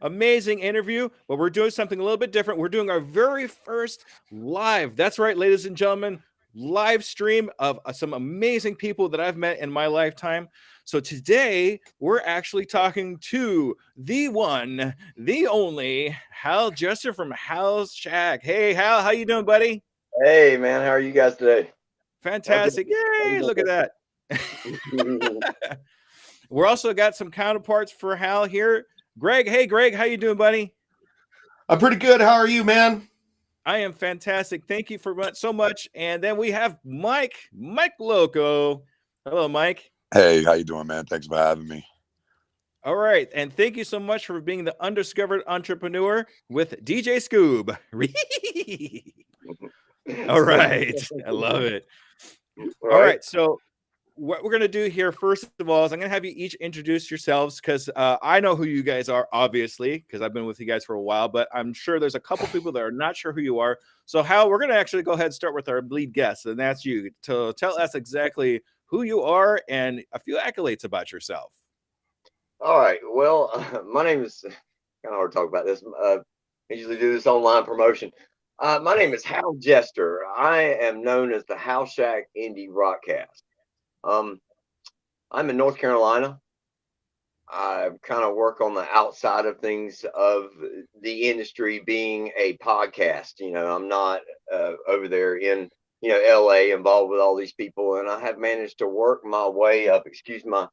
amazing interview, but we're doing something a little bit different. We're doing our very first live. That's right, ladies and gentlemen, live stream of some amazing people that I've met in my lifetime. So today we're actually talking to the one, the only Hal Jester from Hal's Shack. Hey, Hal, how you doing, buddy? Hey, man, how are you guys today? Okay. Fantastic. Yay, look at that. We're also got some counterparts for Hal here. Greg, hey Greg, how you doing, buddy? I'm pretty good. How are you, man? I am fantastic. Thank you so much. And then we have Mike Loco. Hello, Mike. Hey, how you doing, man? Thanks for having me. All right, and thank you so much for being the Undiscovered Entrepreneur with DJ Scoob. All right, I love it. All right, so what we're going to do here, first of all, is I'm going to have you each introduce yourselves because I know who you guys are, obviously, because I've been with you guys for a while, but I'm sure there's a couple people that are not sure who you are. So, Hal, we're going to actually go ahead and start with our lead guest, and that's you, to tell us exactly who you are and a few accolades about yourself. All right. Well, my name is kind of hard to talk about this. I usually do this online promotion. My name is Hal Jester. I am known as the Hal Shack Indie Rockcast. I'm in North Carolina. I kind of work on the outside of things of the industry being a podcast. You know, I'm not over there in, LA involved with all these people. And I have managed to work my way up. Excuse my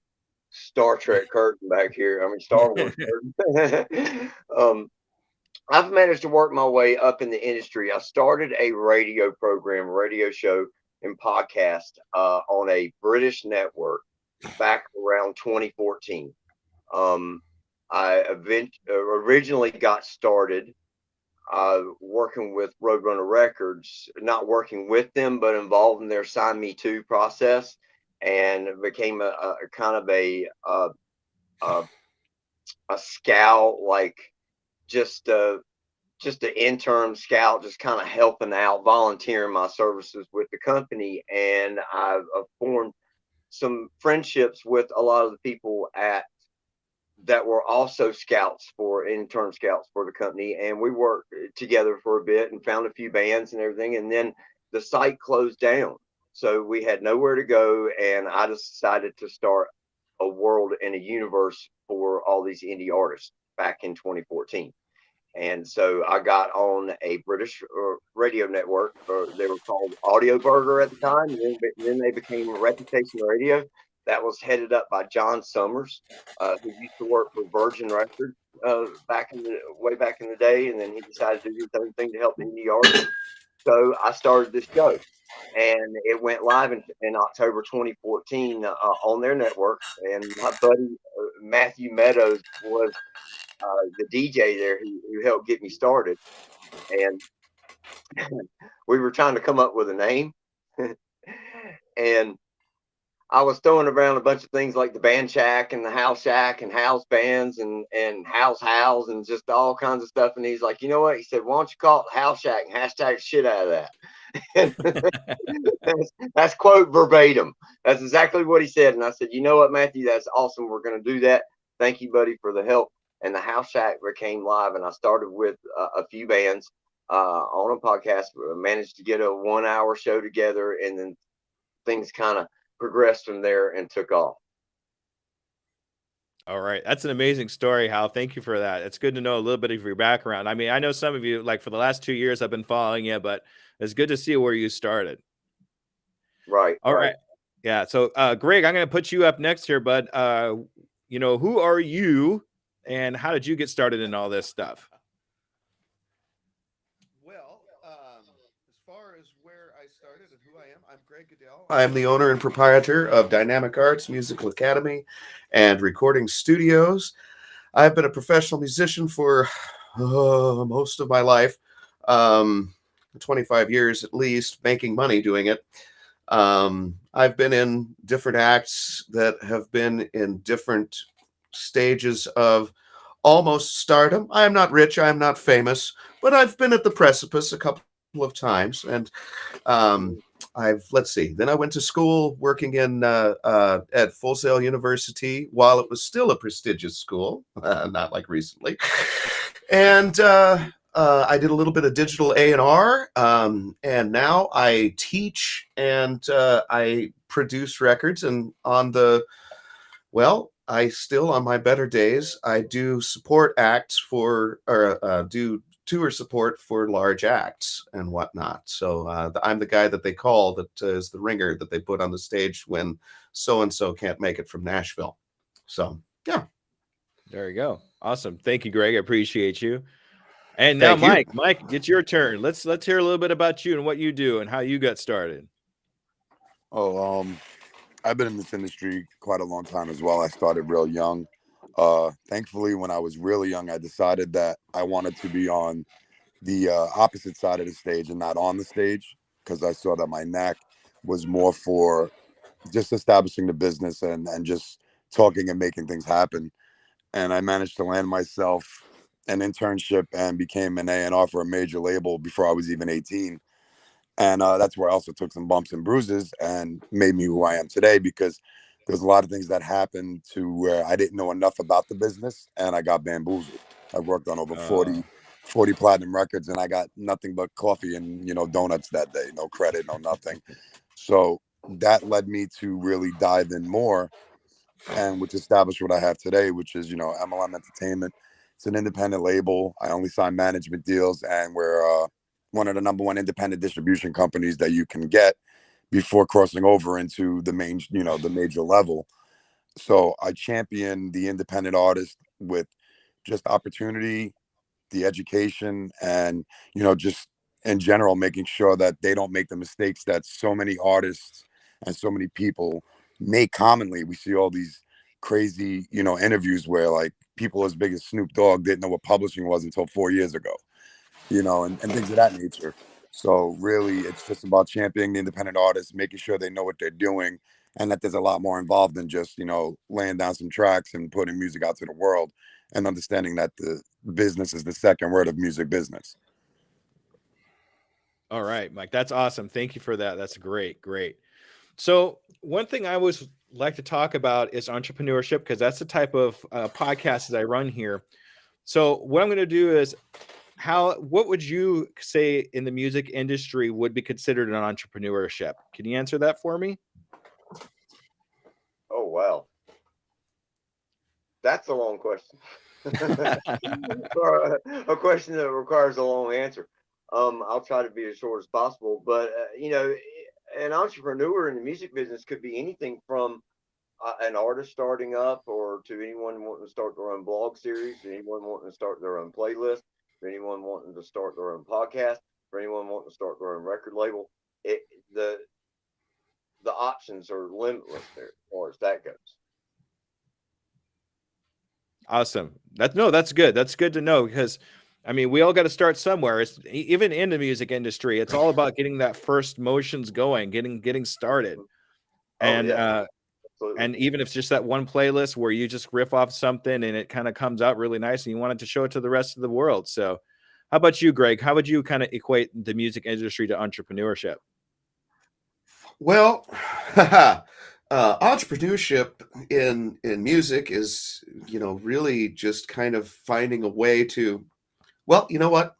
Star Trek curtain back here. I mean, Star Wars curtain. I've managed to work my way up in the industry. I started a radio show and podcast on a British network back around 2014. I originally got started working with Roadrunner Records, not working with them, but involved in their Sign Me To process, and became a kind of a scout, like just an intern scout, just kind of helping out, volunteering my services with the company. And I've formed some friendships with a lot of the people that were also intern scouts for the company. And we worked together for a bit and found a few bands and everything. And then the site closed down. So we had nowhere to go. And I decided to start a world and a universe for all these indie artists back in 2014. And so I got on a British radio network. They were called Audio Burger at the time. And then they became Reputation Radio. That was headed up by John Summers, who used to work for Virgin Records way back in the day. And then he decided to do his own thing to help indie artists. So I started this show, and it went live in October 2014 on their network. And my buddy Matthew Meadows was the DJ there who helped get me started. And we were trying to come up with a name. And I was throwing around a bunch of things like the Band Shack and the Hal Shack and Hal's Bands and Hal's and just all kinds of stuff. And he's like, you know what? He said, why don't you call it Hal Shack and hashtag shit out of that? That's quote verbatim. That's exactly what he said. And I said, you know what, Matthew, that's awesome. We're going to do that. Thank you, buddy, for the help. And the Hal Shack became live. And I started with a few bands on a podcast. Managed to get a 1 hour show together. And then things kind of progressed from there and took off. All right. That's an amazing story, Hal. Thank you for that. It's good to know a little bit of your background. I mean, I know some of you, like for the last 2 years, I've been following you, but it's good to see where you started. Right. All right. Yeah. So, Greg, I'm going to put you up next here, bud. Who are you and how did you get started in all this stuff? Well, as far as where I started and who I am, I'm Greg Goodell. I am the owner and proprietor of Dynamic Arts Musical Academy and Recording Studios. I've been a professional musician for most of my life, 25 years at least, making money doing it. I've been in different acts that have been in different stages of almost stardom. I am not rich, I am not famous, but I've been at the precipice a couple of times. And let's see. Then I went to school working in at Full Sail University while it was still a prestigious school, not like recently. And I did a little bit of digital A&R, and now I teach and I produce records. And I still, on my better days, I do support acts do tour support for large acts and whatnot. So I'm the guy that they call that is the ringer that they put on the stage when so-and-so can't make it from Nashville. So, yeah. There you go. Awesome. Thank you, Greg. I appreciate you. And now, Mike, it's your turn. Let's hear a little bit about you and what you do and how you got started. Oh, I've been in this industry quite a long time as well. I started real young. Thankfully, when I was really young, I decided that I wanted to be on the opposite side of the stage and not on the stage, because I saw that my knack was more for just establishing the business and just talking and making things happen. And I managed to land myself an internship and became an A&R for a major label before I was even 18. And that's where I also took some bumps and bruises and made me who I am today, because there's a lot of things that happened to where I didn't know enough about the business and I got bamboozled. I worked on over 40 platinum records and I got nothing but coffee and, donuts that day. No credit, no nothing. So that led me to really dive in more, and which established what I have today, which is, MLM Entertainment. It's an independent label. I only sign management deals, and we're one of the number one independent distribution companies that you can get before crossing over into the main, the major level. So I champion the independent artist with just opportunity, the education, and, just in general, making sure that they don't make the mistakes that so many artists and so many people make commonly. We see all these crazy, interviews where like people as big as Snoop Dogg didn't know what publishing was until 4 years ago, and things of that nature. So really, it's just about championing the independent artists, making sure they know what they're doing, and that there's a lot more involved than just, laying down some tracks and putting music out to the world, and understanding that the business is the second word of music business. All right, Mike, that's awesome. Thank you for that. That's great. So one thing I always like to talk about is entrepreneurship, because that's the type of podcast that I run here. So what I'm going to do is what would you say in the music industry would be considered an entrepreneurship? Can you answer that for me? Oh, wow. That's a long question. Or a question that requires a long answer. I'll try to be as short as possible, but an entrepreneur in the music business could be anything from an artist starting up, or to anyone wanting to start their own blog series, to anyone wanting to start their own playlist, to anyone wanting to start their own podcast, for anyone wanting to start their own record label. The options are limitless there as far as that goes. Awesome. That's good. That's good to know, because I mean, we all got to start somewhere. It's even in the music industry, it's all about getting that first motions going, getting started. And and even if it's just that one playlist where you just riff off something and it kind of comes out really nice and you want it to show it to the rest of the world. So how about you, Greg? How would you kind of equate the music industry to entrepreneurship? Well, entrepreneurship in music is, really just kind of finding a way to, well, you know what?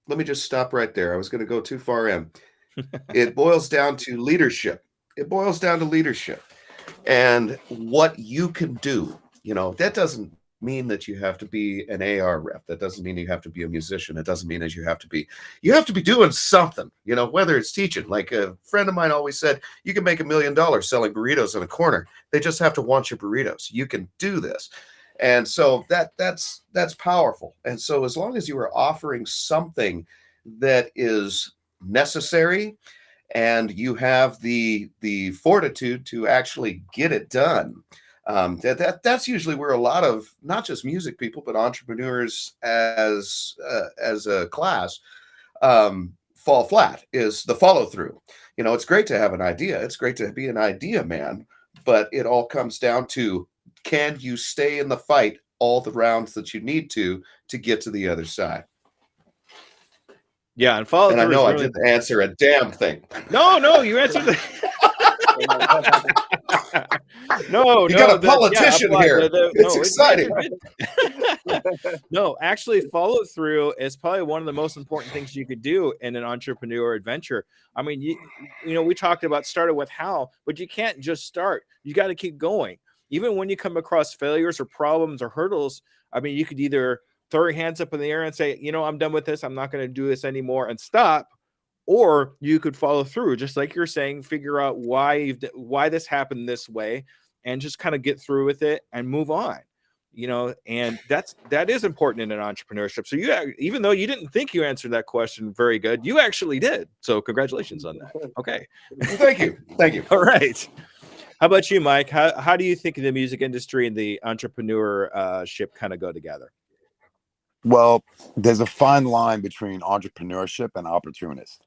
Let me just stop right there. I was going to go too far in. It boils down to leadership. And what you can do. That doesn't mean that you have to be an AR rep. That doesn't mean you have to be a musician. It doesn't mean that you have to be doing something, whether it's teaching. Like a friend of mine always said, you can make $1 million selling burritos in a corner. They just have to want your burritos. You can do this. And so that's powerful. And so as long as you are offering something that is necessary, and you have the fortitude to actually get it done, that's usually where a lot of not just music people but entrepreneurs as a class fall flat, is the follow through. It's great to have an idea, it's great to be an idea man, but it all comes down to, can you stay in the fight all the rounds that you need to get to the other side? Yeah, and follow And I through is know I really didn't answer a damn thing. no, you answered the no, You got a yeah, politician apply. here. It's No, these exciting. are good. No, actually, follow through is probably one of the most important things you could do in an entrepreneur adventure. I mean, you know, we talked about started with how, but you can't just start. You got to keep going. Even when you come across failures or problems or hurdles, I mean, you could either throw your hands up in the air and say, you know, I'm done with this. I'm not going to do this anymore and stop. Or you could follow through, just like you're saying, figure out why this happened this way, and just kind of get through with it and move on. You know, and that is important in an entrepreneurship. So even though you didn't think you answered that question very good, you actually did. So congratulations on that. Okay. Thank you. Thank you. All right. How about you, Mike? How do you think the music industry and the entrepreneurship kind of go together? Well, there's a fine line between entrepreneurship and opportunist.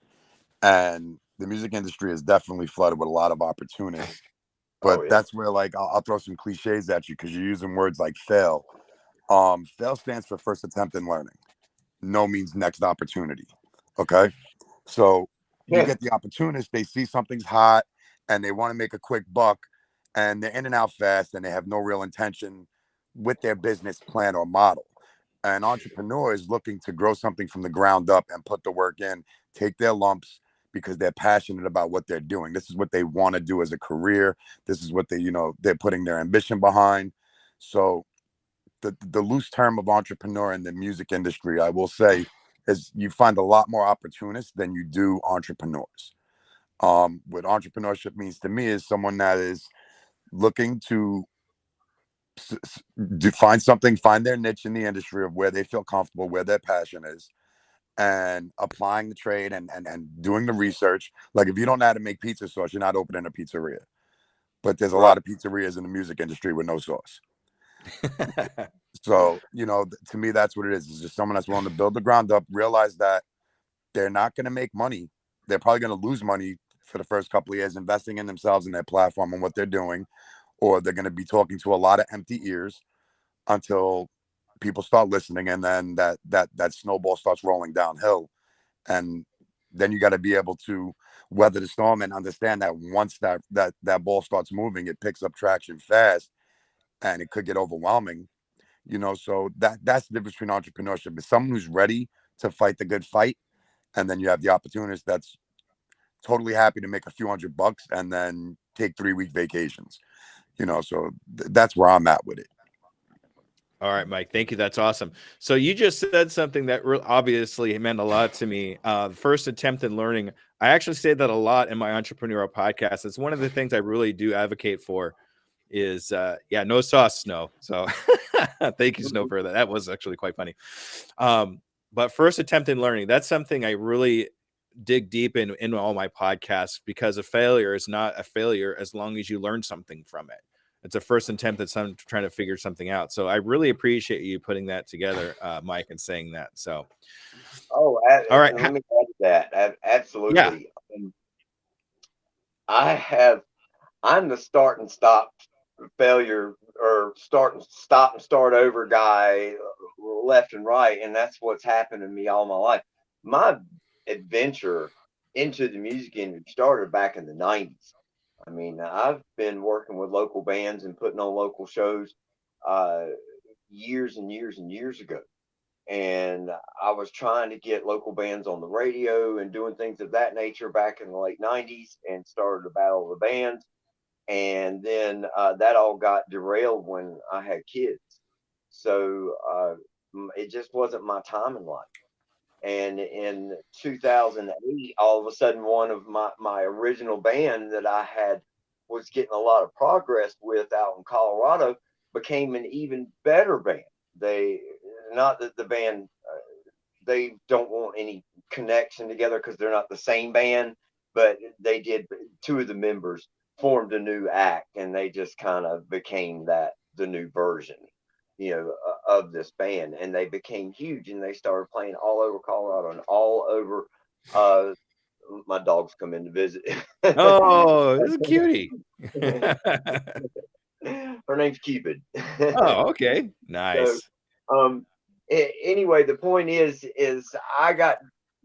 And the music industry is definitely flooded with a lot of opportunists. But that's where, like, I'll throw some cliches at you because you're using words like fail. Fail stands for first attempt in learning. No means next opportunity. Okay. So you get the opportunist, they see something's hot and they want to make a quick buck, and they're in and out fast and they have no real intention with their business plan or model. An entrepreneur is looking to grow something from the ground up and put the work in, take their lumps because they're passionate about what they're doing. This is what they want to do as a career. This is what they're putting their ambition behind. So the loose term of entrepreneur in the music industry, I will say, is you find a lot more opportunists than you do entrepreneurs. What entrepreneurship means to me is someone that is looking to find their niche in the industry of where they feel comfortable, where their passion is, and applying the trade and doing the research. Like, if you don't know how to make pizza sauce, you're not opening a pizzeria. But there's a lot of pizzerias in the music industry with no sauce. So, to me, that's what it is. It's just someone that's willing to build the ground up, realize that they're not going to make money. They're probably going to lose money for the first couple of years investing in themselves and their platform and what they're doing, or they're going to be talking to a lot of empty ears until people start listening, and then that snowball starts rolling downhill. And then you got to be able to weather the storm and understand that once that ball starts moving, it picks up traction fast, and it could get overwhelming. So that's the difference between entrepreneurship. Is someone who's ready to fight the good fight, and then you have the opportunist that's totally happy to make a few $100 and then take 3-week vacations. So that's where I'm at with it. All right, Mike, thank you. That's awesome. So you just said something that obviously meant a lot to me. First attempt in learning. I actually say that a lot in my entrepreneurial podcast. It's one of the things I really do advocate for is, no sauce, Snow. So thank you, Snow, for that. That was actually quite funny. But first attempt in learning, that's something I really dig deep in all my podcasts, because a failure is not a failure as long as you learn something from it. It's a first attempt that someone trying to figure something out. So I really appreciate you putting that together, Mike, and saying that. So, all right. Let me add that. Absolutely. Yeah. I'm the start and stop failure, or start and stop and start over guy, left and right. And that's what's happened to me all my life. My adventure into the music industry started back in the 90s. I mean, I've been working with local bands and putting on local shows years and years and years ago. And I was trying to get local bands on the radio and doing things of that nature back in the late 90s, and started a battle of the bands. And then that all got derailed when I had kids. So it just wasn't my time in life. And in 2008, all of a sudden, one of my original band that I had was getting a lot of progress with out in Colorado became an even better band. They, not that the band, they don't want any connection together because they're not the same band, but they did. Two of the members formed a new act, and they just kind of became the new version, of this band, and they became huge, and they started playing all over Colorado and all over. My dogs come in to visit. Oh, this is a cutie. Her name's Cupid. Oh, okay, nice. So, anyway, the point is I got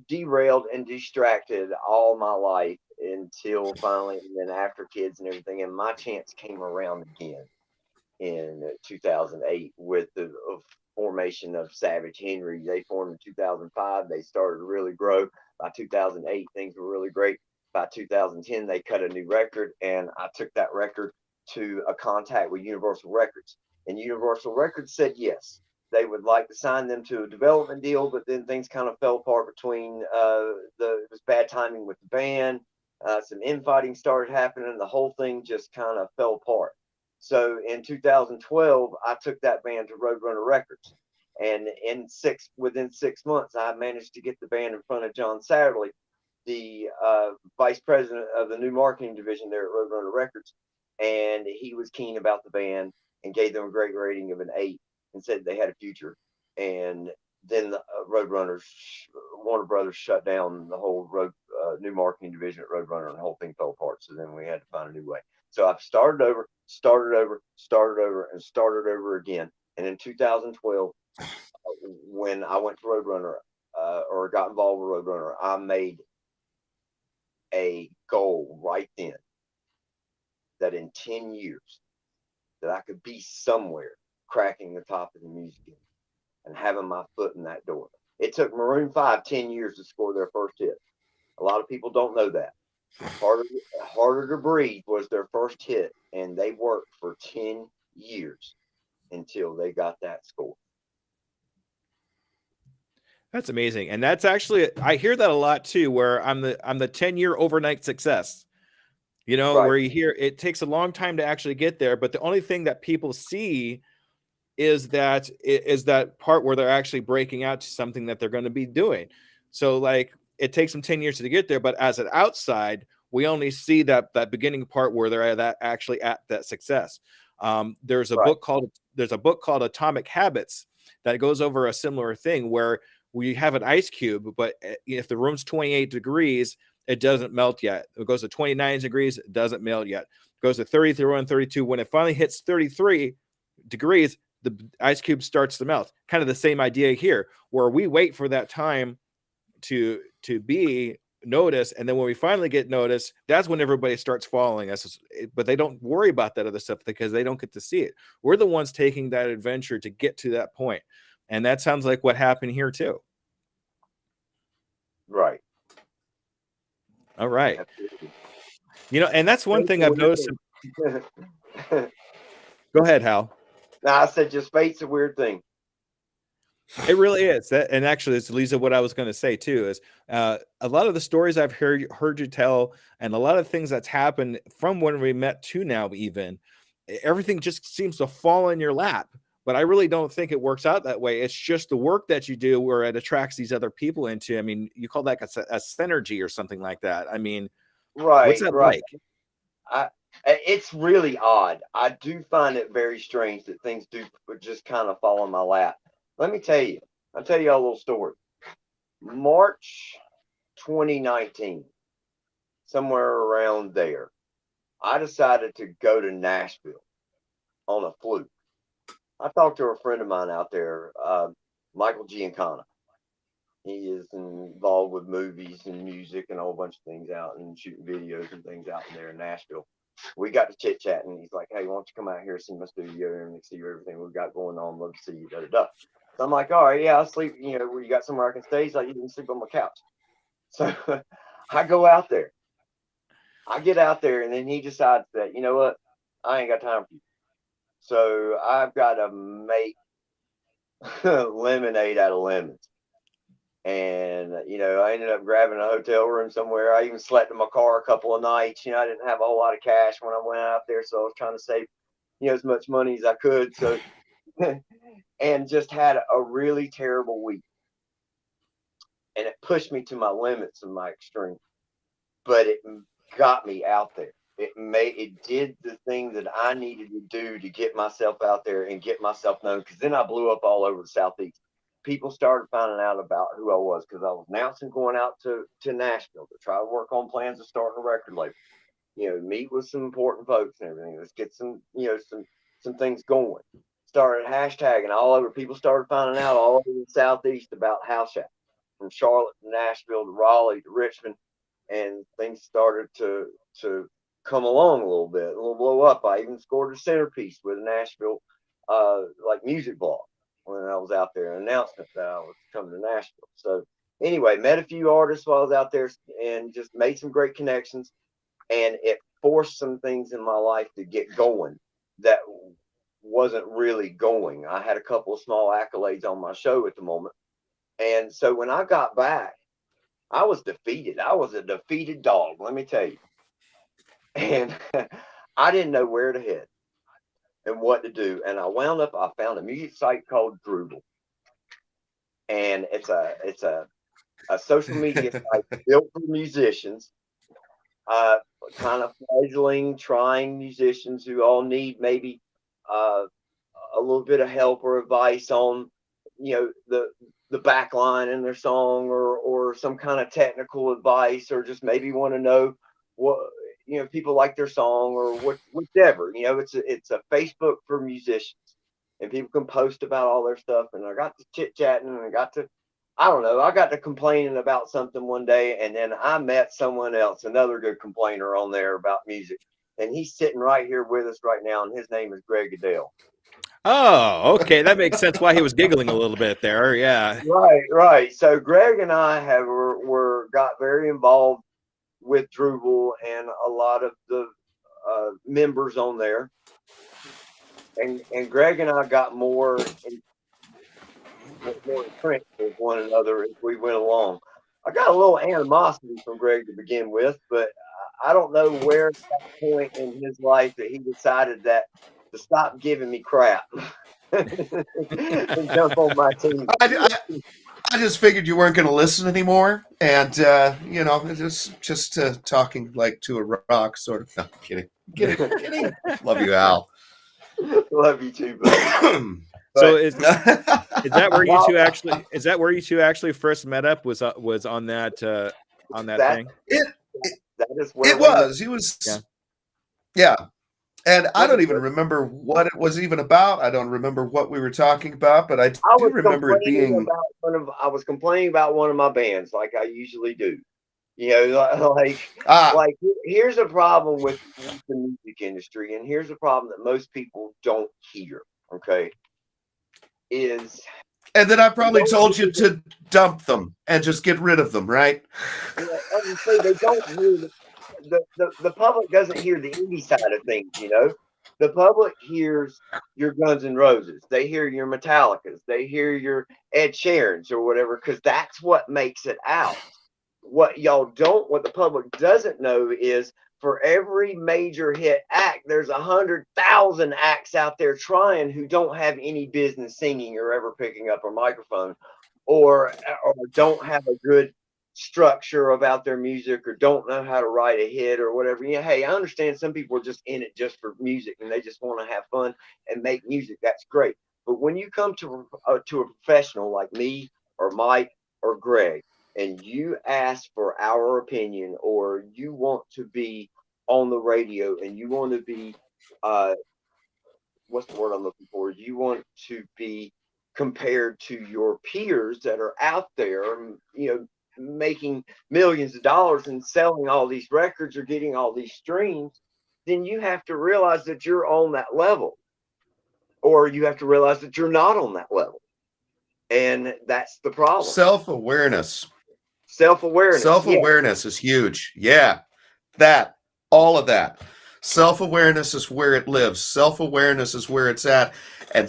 derailed and distracted all my life until finally, and then after kids and everything, and my chance came around again in 2008 with the formation of Savage Henry. They formed in 2005. They started to really grow. By 2008, things were really great. By 2010, they cut a new record, and I took that record to a contact with Universal Records. And Universal Records said yes. They would like to sign them to a development deal, but then things kind of fell apart between it was bad timing with the band. Some infighting started happening, and the whole thing just kind of fell apart. So in 2012, I took that band to Roadrunner Records, and within 6 months, I managed to get the band in front of John Satterley, the vice president of the new marketing division there at Roadrunner Records, and he was keen about the band and gave them a great rating of an 8 and said they had a future. And then the Warner Brothers shut down the whole new marketing division at Roadrunner, and the whole thing fell apart. So then we had to find a new way. So I've started over again. And in 2012, when I went to Roadrunner, or got involved with Roadrunner, I made a goal right then that in 10 years that I could be somewhere cracking the top of the music industry and having my foot in that door. It took Maroon 5 10 years to score their first hit. A lot of people don't know that. Harder to Breathe was their first hit, and they worked for 10 years until they got that score. That's amazing. And that's actually, I hear that a lot too, where I'm the 10-year overnight success, you know, Right. where you hear it takes a long time to actually get there. But the only thing that people see is that part where they're actually breaking out to something that they're going to be doing. So like it takes them 10 years to get there. But as an outside, we only see that beginning part where they're actually at that success. There's a book called Atomic Habits that goes over a similar thing where we have an ice cube, but if the room's 28 degrees, it doesn't melt yet. It goes to 29 degrees, it doesn't melt yet. It goes to 31, 32. When it finally hits 33 degrees, the ice cube starts to melt. Kind of the same idea here, where we wait for that time to be noticed, and then when we finally get noticed, that's when everybody starts following us. But they don't worry about that other stuff because they don't get to see it. We're the ones taking that adventure to get to that point. And that sounds like what happened here too. Right. All right. Absolutely. You know, and that's one thing I've noticed. Go ahead, Hal. No, I said just fate's a weird thing. It really is. And actually, it's Lisa, what I was going to say too is a lot of the stories I've heard you tell, and a lot of things that's happened from when we met to now, even everything just seems to fall in your lap. But I really don't think it works out that way. It's just the work that you do where it attracts these other people into. I mean, you call that a synergy or something like that. I mean, what's that like? It's really odd. I do find it very strange that things do just kind of fall in my lap. Let me tell you. I'll tell you a little story. March 2019, somewhere around there, I decided to go to Nashville on a fluke. I talked to a friend of mine out there, Michael Giancana. He is involved with movies and music and a whole bunch of things out and shooting videos and things out there in Nashville. We got to chit chatting. He's like, "Hey, why don't you come out here, see my studio and see everything we've got going on? Love to see you." So I'm like, "All right, yeah, I'll sleep. You know, where you got somewhere I can stay?" He's like, "You can sleep on my couch." So I go out there. I get out there, and then he decides that, you know what, I ain't got time for you. So I've got to make lemonade out of lemons. And, you know, I ended up grabbing a hotel room somewhere. I even slept in my car a couple of nights. You know, I didn't have a whole lot of cash when I went out there. So I was trying to save, you know, as much money as I could. So, and just had a really terrible week. And it pushed me to my limits of my extreme. But it got me out there. It did the thing that I needed to do to get myself out there and get myself known. Because then I blew up all over the Southeast. People started finding out about who I was because I was announcing going out to Nashville to try to work on plans of starting a record label. You know, meet with some important folks and everything. Let's get some, you know, some things going. Started hashtagging all over. People started finding out all over the Southeast about House Shack. from Charlotte to Nashville to Raleigh to Richmond, and things started to come along a little bit, a little blow up. I even scored a centerpiece with a Nashville like music blog when I was out there, an announcement that I was coming to Nashville. So anyway, met a few artists while I was out there and just made some great connections, and it forced some things in my life to get going that wasn't really going. I had a couple of small accolades on my show at the moment. And so when I got back, I was defeated. I was a defeated dog, let me tell you. And I didn't know where to head and what to do. And I found a music site called Drupal. And it's a social media site built for musicians, kind of fledgling, trying musicians who all need maybe a little bit of help or advice on, the back line in their song, or some kind of technical advice, or just maybe want to know what, people like their song, or whatever. It's a Facebook for musicians, and people can post about all their stuff. And I got to chit chatting, and I got to complaining about something one day, and then I met someone else, another good complainer on there about music, and he's sitting right here with us right now, and his name is Greg Goodell. Oh, okay. That makes sense why he was giggling a little bit there. Yeah. Right. So Greg and I got very involved with Drupal and a lot of the members on there. And Greg and I got more entrenched with one another as we went along. I got a little animosity from Greg to begin with, but I don't know where at that point in his life that he decided that to stop giving me crap and jump on my team. I just figured you weren't going to listen anymore, and just talking like to a rock, sort of. No, kidding. Love you, Al. Love you too, buddy. So is that where you two actually? Is that where you two actually first met up? Was on that thing? That is where it was. He was. Yeah. And I don't even remember what it was even about. I don't remember what we were talking about, but I do remember it being. I was complaining about one of my bands, like I usually do. Like here's a problem with the music industry, and here's a problem that most people don't hear. Okay, and then I probably told you to dump them and just get rid of them, right? They don't hear the public doesn't hear the indie side of things, The public hears your Guns N' Roses. They hear your Metallicas. They hear your Ed Sheerans or whatever, because that's what makes it out. What the public doesn't know is for every major hit act, there's 100,000 acts out there trying who don't have any business singing or ever picking up a microphone, or don't have a good structure about their music, or don't know how to write a hit or whatever. Hey, I understand some people are just in it just for music and they just want to have fun and make music. That's great. But when you come to a professional like me or Mike or Greg, and you ask for our opinion, or you want to be on the radio, and you want to be what's the word I'm looking for? You want to be compared to your peers that are out there, making millions of dollars and selling all these records or getting all these streams, then you have to realize that you're on that level, or you have to realize that you're not on that level. And that's the problem. Self-awareness Self-awareness is huge. Yeah. All of that. Self-awareness is where it lives. Self-awareness is where it's at. And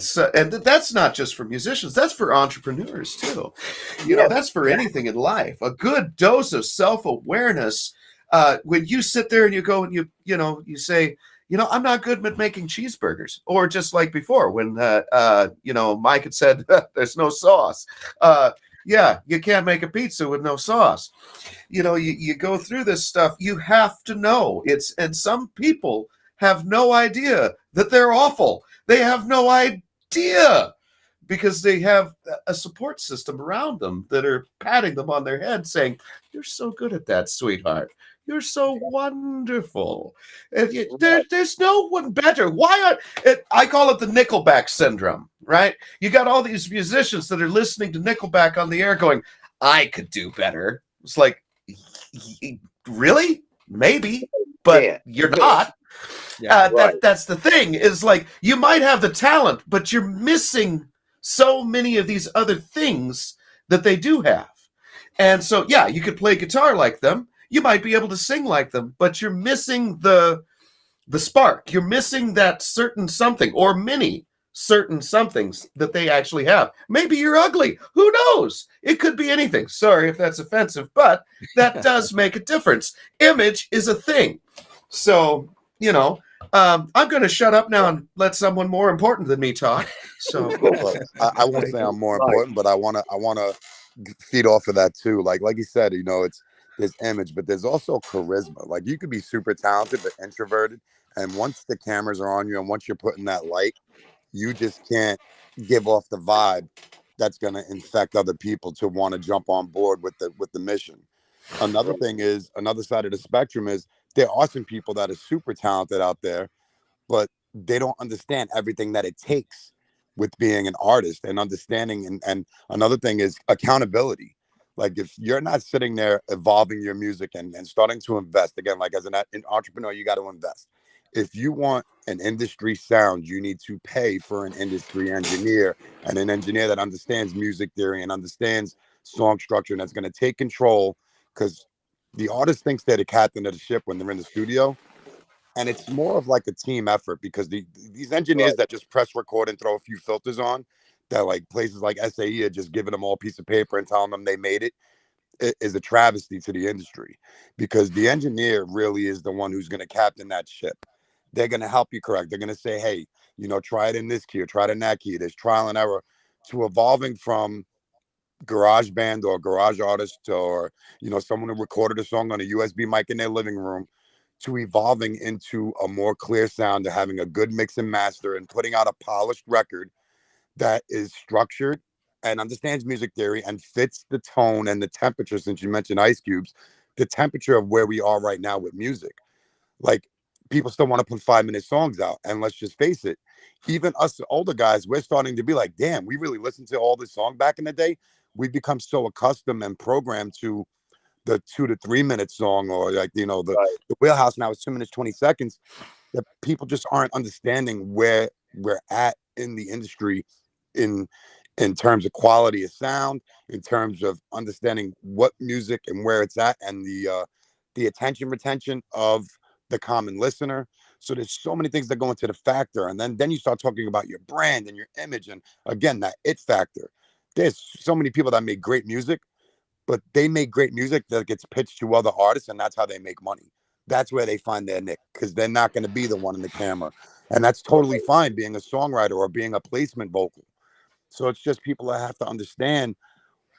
that's not just for musicians. That's for entrepreneurs too. That's for anything in life. A good dose of self-awareness. When you sit there and you go and you say, I'm not good at making cheeseburgers. Or just like before when, Mike had said, there's no sauce. Yeah, you can't make a pizza with no sauce. You go through this stuff. You have to know and some people have no idea that they're awful. They have no idea because they have a support system around them that are patting them on their head saying, you're so good at that, sweetheart. You're so wonderful. There's no one better. I call it the Nickelback syndrome, right? You got all these musicians that are listening to Nickelback on the air going, I could do better. It's like, really? Maybe, but Yeah. you're not. Yeah. Right. That's the thing, is like, you might have the talent, but you're missing so many of these other things that they do have. And so, yeah, you could play guitar like them. You might be able to sing like them, but you're missing the spark. You're missing that certain something, or many certain somethings that they actually have. Maybe you're ugly. Who knows? It could be anything. Sorry if that's offensive, but that does make a difference. Image is a thing. So, you know, I'm going to shut up now and let someone more important than me talk. So But I won't say I'm more important, but I wanna feed off of that too. Like you said, you know, there's image, but there's also charisma. Like you could be super talented but introverted, and once the cameras are on you and once you're putting that light, you just can't give off the vibe that's gonna infect other people to want to jump on board with the mission. Another thing is, another side of the spectrum is, there are some people that are super talented out there, but they don't understand everything that it takes with being an artist and understanding. And another thing is accountability. Like if you're not sitting there evolving your music and starting to invest, again, like as an entrepreneur, you got to invest. If you want an industry sound, you need to pay for an industry engineer, and an engineer that understands music theory and understands song structure, and that's going to take control, because the artist thinks they're the captain of the ship when they're in the studio, and it's more of like a team effort, because these engineers that just press record and throw a few filters on, that like places like SAE are just giving them all a piece of paper and telling them they made it, is a travesty to the industry, because the engineer really is the one who's going to captain that ship. They're going to help you correct. They're going to say, hey, you know, try it in this key or try it in that key. There's trial and error to evolving from garage band or garage artist, or you know, someone who recorded a song on a USB mic in their living room, to evolving into a more clear sound, to having a good mix and master and putting out a polished record that is structured and understands music theory and fits the tone and the temperature. Since you mentioned Ice Cubes, the temperature of where we are right now with music. Like, people still want to put 5-minute songs out, and let's just face it, even us older guys, we're starting to be like, damn, we really listened to all this song back in the day. We've become so accustomed and programmed to the 2 to 3 minute song, or like, you know, the wheelhouse now is 2 minutes 20 seconds, that people just aren't understanding where we're at in the industry, in terms of quality of sound, in terms of understanding what music and where it's at, and the attention retention of the common listener. So there's so many things that go into the factor, and then you start talking about your brand and your image, and again, that it factor. There's so many people that make great music, but they make great music that gets pitched to other artists, and that's how they make money. That's where they find their nick, because they're not going to be the one in the camera, and that's totally fine, being a songwriter or being a placement vocal. So it's just, people that have to understand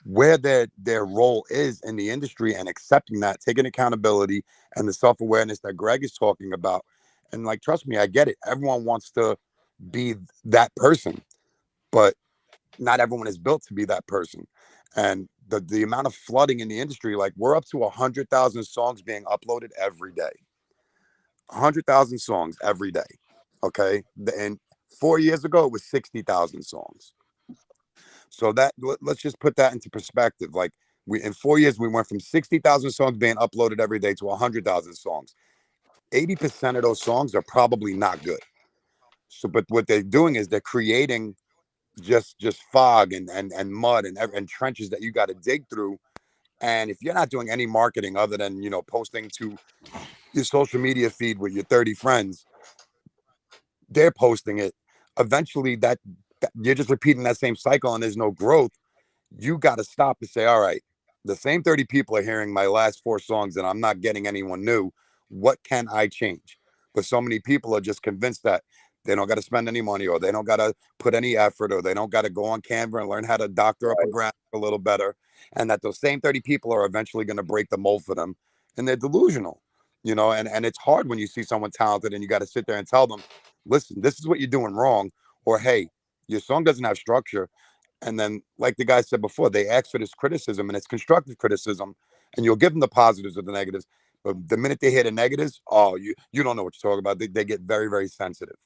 where their role is in the industry, and accepting that, taking accountability, and the self-awareness that Greg is talking about. And like, trust me, I get it. Everyone wants to be that person, but not everyone is built to be that person. And the amount of flooding in the industry, like, we're up to 100,000 songs being uploaded every day. 100,000 songs every day. Okay. And 4 years ago, it was 60,000 songs. So that, let's just put that into perspective. Like, in 4 years, we went from 60,000 songs being uploaded every day to 100,000 songs. 80% of those songs are probably not good. So, but what they're doing is they're creating just fog and mud and trenches that you got to dig through. And if you're not doing any marketing other than, you know, posting to your social media feed with your 30 friends, they're posting it. Eventually, that you're just repeating that same cycle, and there's no growth. You got to stop and say, all right, the same 30 people are hearing my last 4 songs, and I'm not getting anyone new. What can I change? But so many people are just convinced that they don't got to spend any money, or they don't got to put any effort, or they don't got to go on Canva and learn how to doctor up a graphic a little better. And that those same 30 people are eventually going to break the mold for them. And they're delusional, you know, and it's hard when you see someone talented and you got to sit there and tell them, listen, this is what you're doing wrong. Or, hey, your song doesn't have structure. And then, like the guy said before, they ask for this criticism, and it's constructive criticism, and you'll give them the positives or the negatives. But the minute they hear the negatives, oh, you don't know what you're talking about. They get very, very sensitive.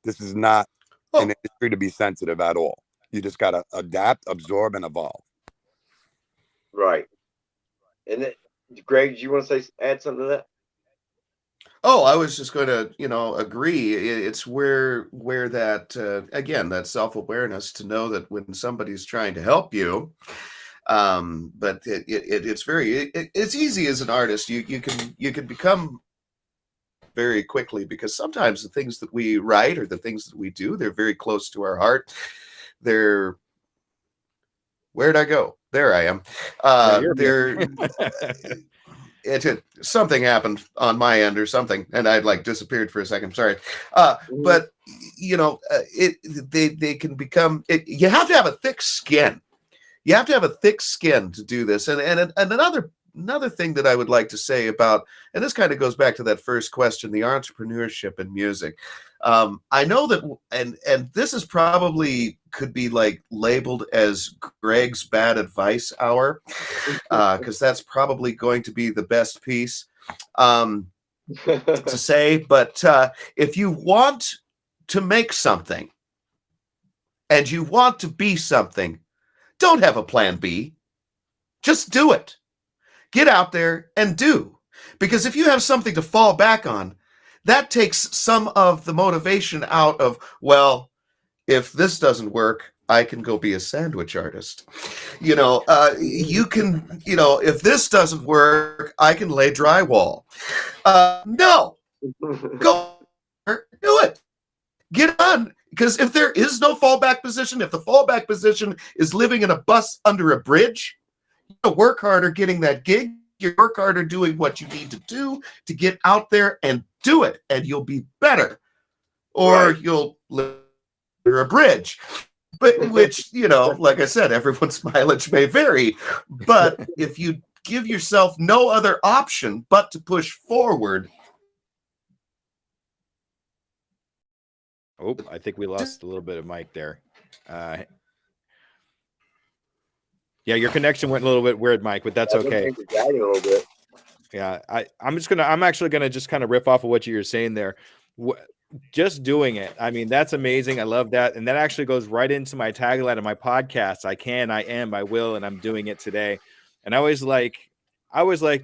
This is not an industry to be sensitive at all. You just got to adapt, absorb, and evolve. Right. And then, Greg, do you want to add something to that? Oh, I was just going to, agree. It's where that again, that self-awareness to know that when somebody's trying to help you, but it's easy as an artist. You can become very quickly, because sometimes the things that we write or the things that we do, they're very close to our heart. They're Where'd I go? There I am. You're They're something happened on my end or something, and I'd like disappeared for a second. Sorry. But they can become. You have to have a thick skin. You have to have a thick skin to do this. And another thing that I would like to say about, and this kind of goes back to that first question, the entrepreneurship in music. I know that, and this is probably could be like labeled as Greg's bad advice hour, because that's probably going to be the best piece to say. But if you want to make something and you want to be something, don't have a plan B. Just do it. Get out there and do. Because if you have something to fall back on, that takes some of the motivation out of, well, if this doesn't work, I can go be a sandwich artist. You can, if this doesn't work, I can lay drywall. No, go do it. Get on. Because if there is no fallback position, if the fallback position is living in a bus under a bridge, you work harder getting that gig. You work harder doing what you need to do to get out there and do it, and you'll be better. Or you'll live under a bridge, but which, like I said, everyone's mileage may vary. But if you give yourself no other option but to push forward. Oh, I think we lost a little bit of Mike there. Yeah, your connection went a little bit weird, Mike, but that's okay. A little bit. Yeah, I'm actually gonna just kind of riff off of what you were saying there. Just doing it. I mean, that's amazing. I love that. And that actually goes right into my tagline of my podcast. I can, I am, I will, and I'm doing it today. And I always like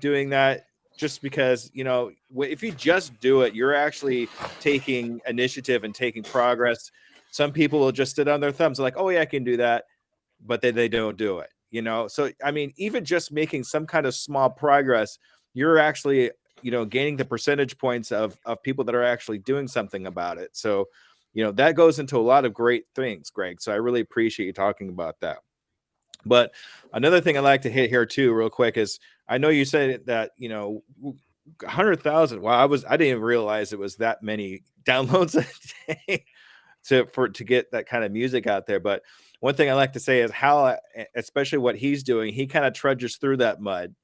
doing that, just because, if you just do it, you're actually taking initiative and taking progress. Some people will just sit on their thumbs like, oh yeah, I can do that. But they don't do it, So, I mean, even just making some kind of small progress, you're actually, gaining the percentage points of people that are actually doing something about it. So, that goes into a lot of great things, Greg. So I really appreciate you talking about that. But another thing I'd like to hit here too, real quick, is I know you said that, 100,000. Wow, I didn't even realize it was that many downloads a day to get that kind of music out there. But one thing I like to say is how, especially what he's doing, he kind of trudges through that mud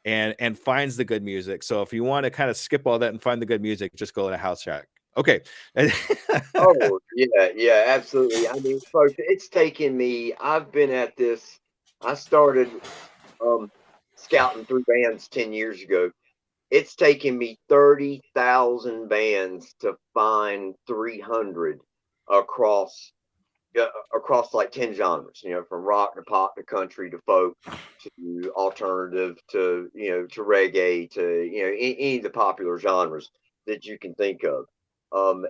and finds the good music. So if you want to kind of skip all that and find the good music, just go to House Shack. Okay. Oh, yeah, absolutely. I mean, folks, it's taken me, I've been at this, I started scouting through bands 10 years ago. It's taken me 30,000 bands to find 300 across like 10 genres, from rock to pop to country to folk to alternative to, to reggae to, any of the popular genres that you can think of.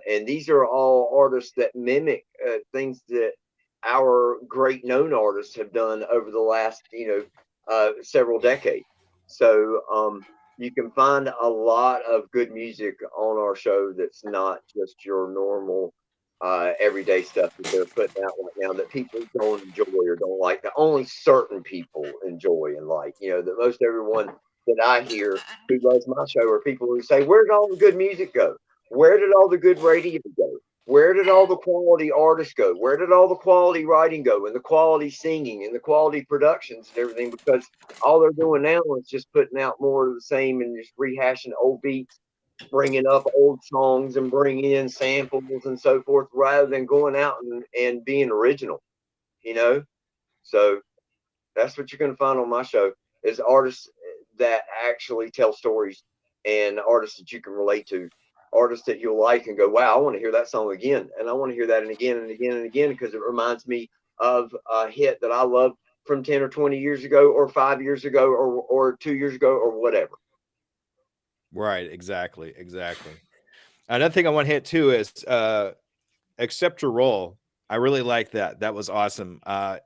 And these are all artists that mimic things that our great known artists have done over the last, several decades. So you can find a lot of good music on our show that's not just your normal everyday stuff that they're putting out right now that people don't enjoy or don't like, that only certain people enjoy and like. That most everyone that I hear who loves my show are people who say, where did all the good music go? Where did all the good radio go? Where did all the quality artists go? Where did all the quality writing go, and the quality singing and the quality productions and everything? Because all they're doing now is just putting out more of the same and just rehashing old beats, bringing up old songs and bringing in samples and so forth, rather than going out and being original, So that's what you're going to find on my show, is artists that actually tell stories, and artists that you can relate to, artists that you'll like and go, wow, I want to hear that song again. And I want to hear that and again and again and again, because it reminds me of a hit that I love from 10 or 20 years ago, or 5 years ago, or 2 years ago, or whatever. Right. Exactly. Another thing I want to hit too is accept your role. I really like that. That was awesome. A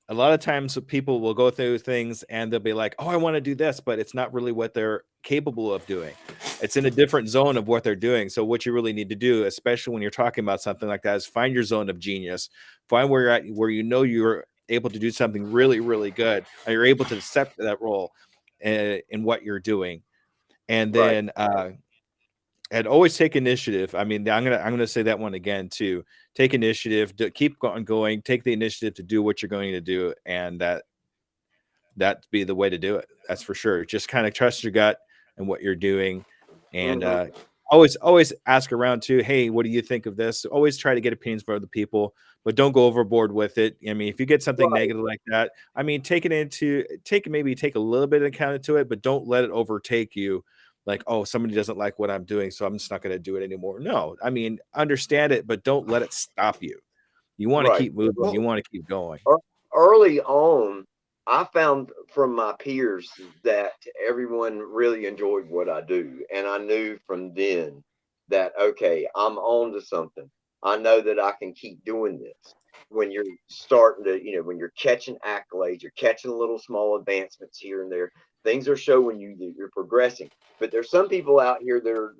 lot of times people will go through things and they'll be like, oh, I want to do this, but it's not really what they're capable of doing. It's in a different zone of what they're doing. So what you really need to do, especially when you're talking about something like that, is find your zone of genius. Find where you're at, where you know you're able to do something really, really good, and you're able to accept that role in what you're doing. And Right. then and always take initiative. I mean, I'm gonna say that one again too. Take initiative, keep going, take the initiative to do what you're going to do, and that be the way to do it. That's for sure. Just kind of trust your gut and what you're doing, and always ask around too. Hey, what do you think of this? Always try to get opinions from other people, but don't go overboard with it. I mean, if you get something negative like that, I mean, take a little bit of account into it, but don't let it overtake you. Like, oh, somebody doesn't like what I'm doing, so I'm just not going to do it anymore. No, I mean, understand it, but don't let it stop you. You want to Right. keep moving. Well, You want to keep going. Early on, I found from my peers that everyone really enjoyed what I do. And I knew from then that, okay, I'm on to something. I know that I can keep doing this. When you're starting to, when you're catching accolades, you're catching little small advancements here and there, things are showing you that you're progressing. But there's some people out here that are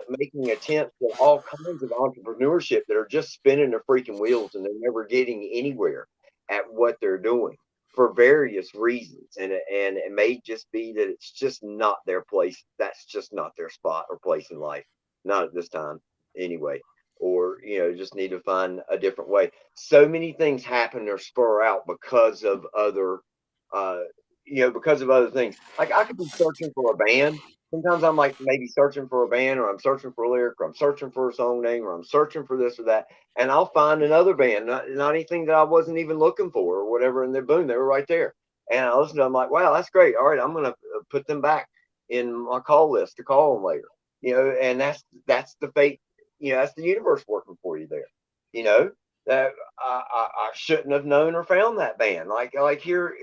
making attempts at all kinds of entrepreneurship that are just spinning their freaking wheels and they're never getting anywhere at what they're doing for various reasons. And it may just be that it's just not their place. That's just not their spot or place in life. Not at this time anyway. Or, just need to find a different way. So many things happen or spur out because of other, because of other things. Like I could be searching for a band. Sometimes I'm like maybe searching for a band, or I'm searching for a lyric, or I'm searching for a song name, or I'm searching for this or that, and I'll find another band, not anything that I wasn't even looking for or whatever, and then boom, they were right there. And I listen to them, I'm like, wow, that's great. All right, I'm gonna put them back in my call list to call them later. And that's the fate. That's the universe working for you there. That I shouldn't have known or found that band. Like here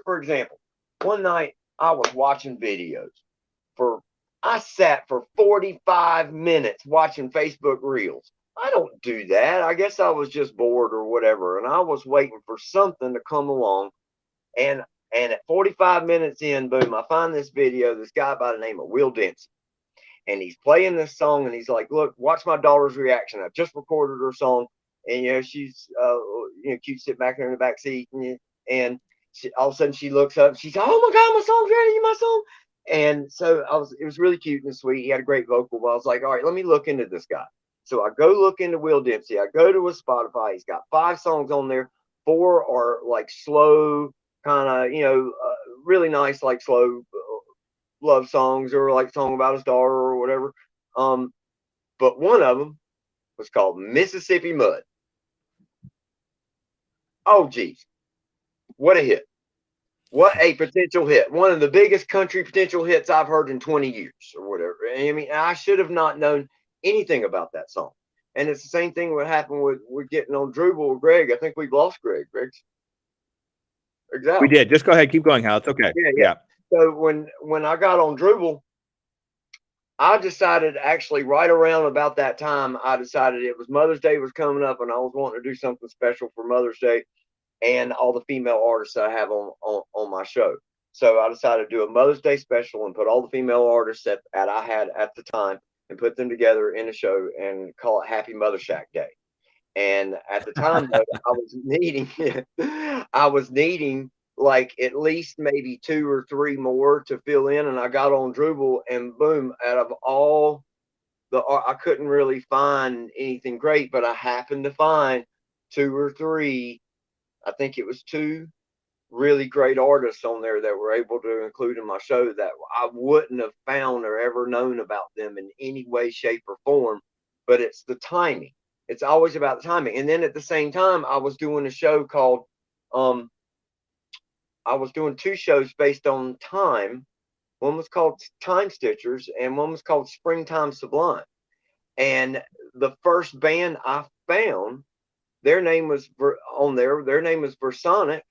for example, one night I was watching videos I sat for 45 minutes watching Facebook Reels. I don't do that. I guess I was just bored or whatever. And I was waiting for something to come along. And at 45 minutes in, boom, I find this video, this guy by the name of Will Dempsey. And he's playing this song and he's like, look, watch my daughter's reaction. I've just recorded her song. And, she's, cute, sit back there in the back seat. And all of a sudden she looks up. She's, oh my God, my song's ready, my song. And so it was really cute and sweet. He had a great vocal. But I was like, all right, let me look into this guy. So I go look into Will Dempsey. I go to his Spotify. He's got 5 songs on there. 4 are like slow, kind of, really nice, like slow love songs or like song about his daughter or whatever. But one of them was called Mississippi Mud. Oh, geez. What a hit. What a potential hit. One of the biggest country potential hits I've heard in 20 years or whatever. I mean, I should have not known anything about that song. And it's the same thing what happened with getting on Drupal with Greg. I think we've lost Greg. We did. Just go ahead. Keep going, Hal. It's okay. Yeah. So when I got on Drupal, I decided actually right around about that time, I decided it was Mother's Day was coming up and I was wanting to do something special for Mother's Day and all the female artists that I have on my show. So I decided to do a Mother's Day special and put all the female artists that I had at the time and put them together in a show and call it Happy Mother Shack Day. And at the time, though, I was needing like at least maybe 2 or 3 more to fill in. And I got on Drupal and boom, out of all I couldn't really find anything great, but I happened to find 2 or 3. I think it was 2 really great artists on there that were able to include in my show that I wouldn't have found or ever known about them in any way, shape, or form. But it's the timing. It's always about the timing. And then at the same time, I was doing a show called, I was doing 2 shows based on time. One was called Time Stitchers and one was called Springtime Sublime. And the first band I found, their name was on there. Their name was Versonic.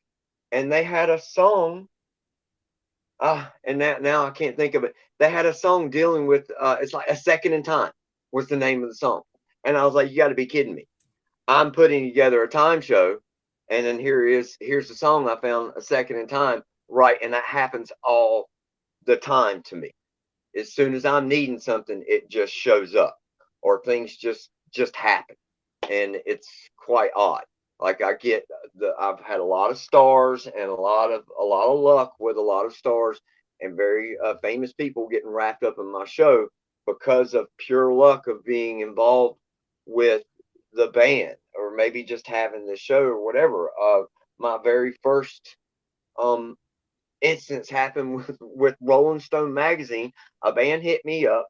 and they had a song. And now I can't think of it. They had a song dealing with it's like A Second in Time was the name of the song. And I was like, you got to be kidding me. I'm putting together a time show, and then here's the song I found, A Second in Time, right? And that happens all the time to me. As soon as I'm needing something, it just shows up, or things just happen, and it's quite odd. Like I've had a lot of stars and a lot of luck with a lot of stars and very famous people getting wrapped up in my show because of pure luck of being involved with the band, or maybe just having the show or whatever. My very first um instance happened with Rolling Stone magazine. A band hit me up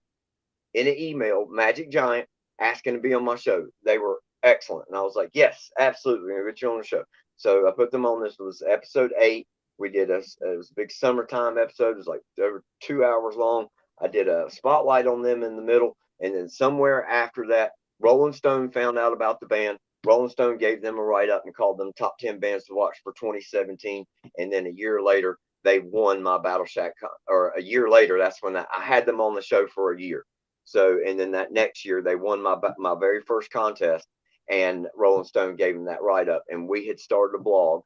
in an email, Magic Giant, asking to be on my show. They were excellent. And I was like, yes, absolutely. I'll get you on the show. So I put them on. This was episode 8. We did it was a big summertime episode. It was like over 2 hours long. I did a spotlight on them in the middle. And then somewhere after that, Rolling Stone found out about the band. Rolling Stone gave them a write up and called them top 10 bands to watch for 2017. And then a year later, they won my Battle Shack, or a year later, that's when I had them on the show for a year. So, and then that next year, they won my very first contest, and Rolling Stone gave them that write up. And we had started a blog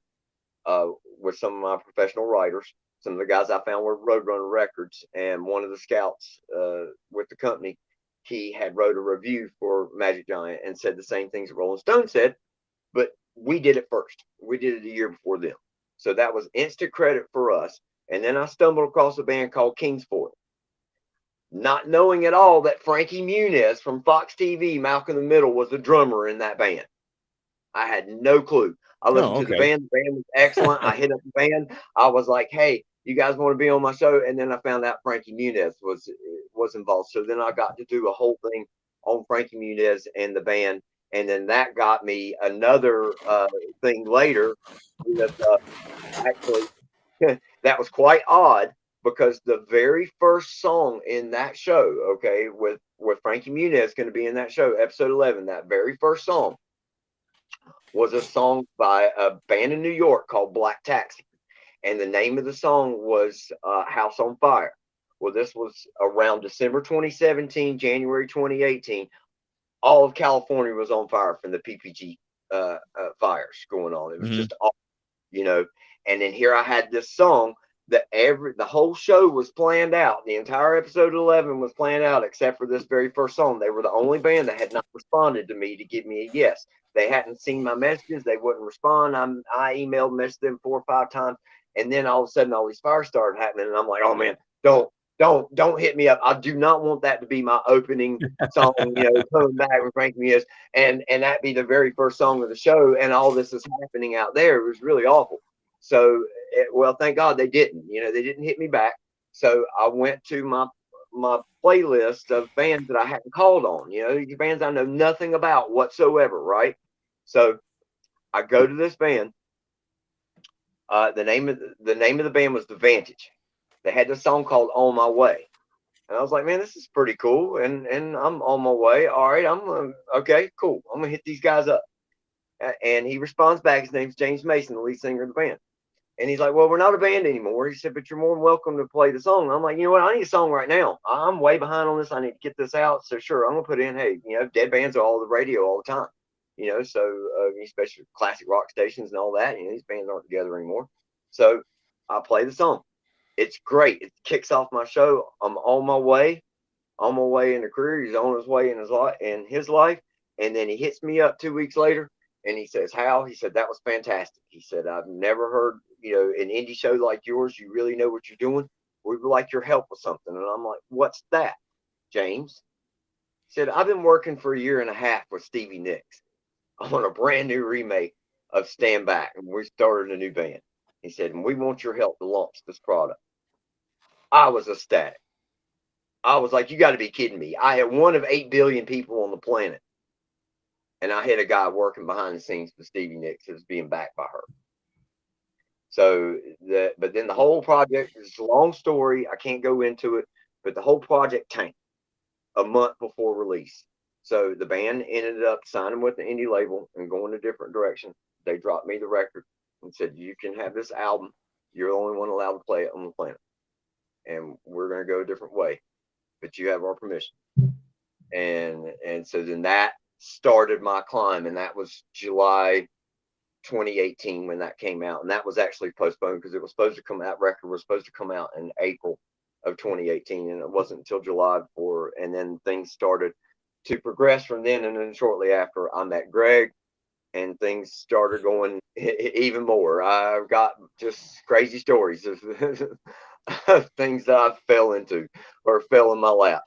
with some of my professional writers. Some of the guys I found were Roadrunner Records, and one of the scouts with the company, he had wrote a review for Magic Giant and said the same things that Rolling Stone said, but we did it first. We did it a year before them. So that was instant credit for us. And then I stumbled across a band called Kingsford, not knowing at all that Frankie Muniz from Fox TV, Malcolm in the Middle, was the drummer in that band. I had no clue. I listened to the band. The band was excellent. I hit up the band. I was like, hey, you guys want to be on my show? And then I found out Frankie Muniz was involved. So then I got to do a whole thing on Frankie Muniz and the band. And then that got me another thing later with actually that was quite odd, because the very first song in that show, okay, with Frankie Muniz going to be in that show, episode 11, that very first song was a song by a band in New York called Black Taxi. And the name of the song was House on Fire. Well, this was around December 2017, January 2018. All of California was on fire from the PPG fires going on. It was just awful, you know. And then here I had this song that the whole show was planned out. The entire episode 11 was planned out except for this very first song. They were the only band that had not responded to me to give me a yes. They hadn't seen my messages. They wouldn't respond. I emailed, messaged them 4 or 5 times. And then all of a sudden, all these fires started happening. And I'm like, oh, man, don't hit me up. I do not want that to be my opening song, you know, coming back with Frank Muniz, and that be the very first song of the show. And all this is happening out there. It was really awful. So, well, thank God they didn't. You know, they didn't hit me back. So I went to my playlist of bands that I hadn't called on. You know, these bands I know nothing about whatsoever, right? So I go to this band. The name of the band was The Vantage. They had this song called On My Way. And I was like, man, this is pretty cool. And I'm on my way. All right, okay, cool. I'm going to hit these guys up. And he responds back. His name's James Mason, the lead singer of the band. And he's like, well, we're not a band anymore. He said, but you're more than welcome to play the song. And I'm like, you know what? I need a song right now. I'm way behind on this. I need to get this out. So sure, I'm going to put in, hey, you know, dead bands are all over the radio all the time. You know, so especially classic rock stations and all that. You know, these bands aren't together anymore. So I play the song. It's great. It kicks off my show. I'm on my way in the career. He's on his way in his life. And then he hits me up 2 weeks later. And he says, Hal, he said, that was fantastic. He said, I've never heard, you know, an indie show like yours. You really know what you're doing. We would like your help with something. And I'm like, what's that, James? He said, I've been working for 1.5 years with Stevie Nicks on a brand new remake of Stand Back. And we started a new band. He said, and we want your help to launch this product. I was ecstatic. I was like, you got to be kidding me. I had one of 8 billion people on the planet. And I had a guy working behind the scenes for Stevie Nicks that was being backed by her. So but then the whole project is a long story. I can't go into it, but the whole project tanked a month before release. So the band ended up signing with the indie label and going a different direction. They dropped me the record. and said, you can have this album. You're the only one allowed to play it on the planet. And we're going to go a different way, but you have our permission. And so then that started my climb. And that was July 2018 when that came out. And that was actually postponed because it was supposed to come out. That record was supposed to come out in April of 2018. And it wasn't until July before. And then things started to progress from then. And then shortly after, I met Greg, and things started going even more. I've got just crazy stories of things that I fell into or fell in my lap.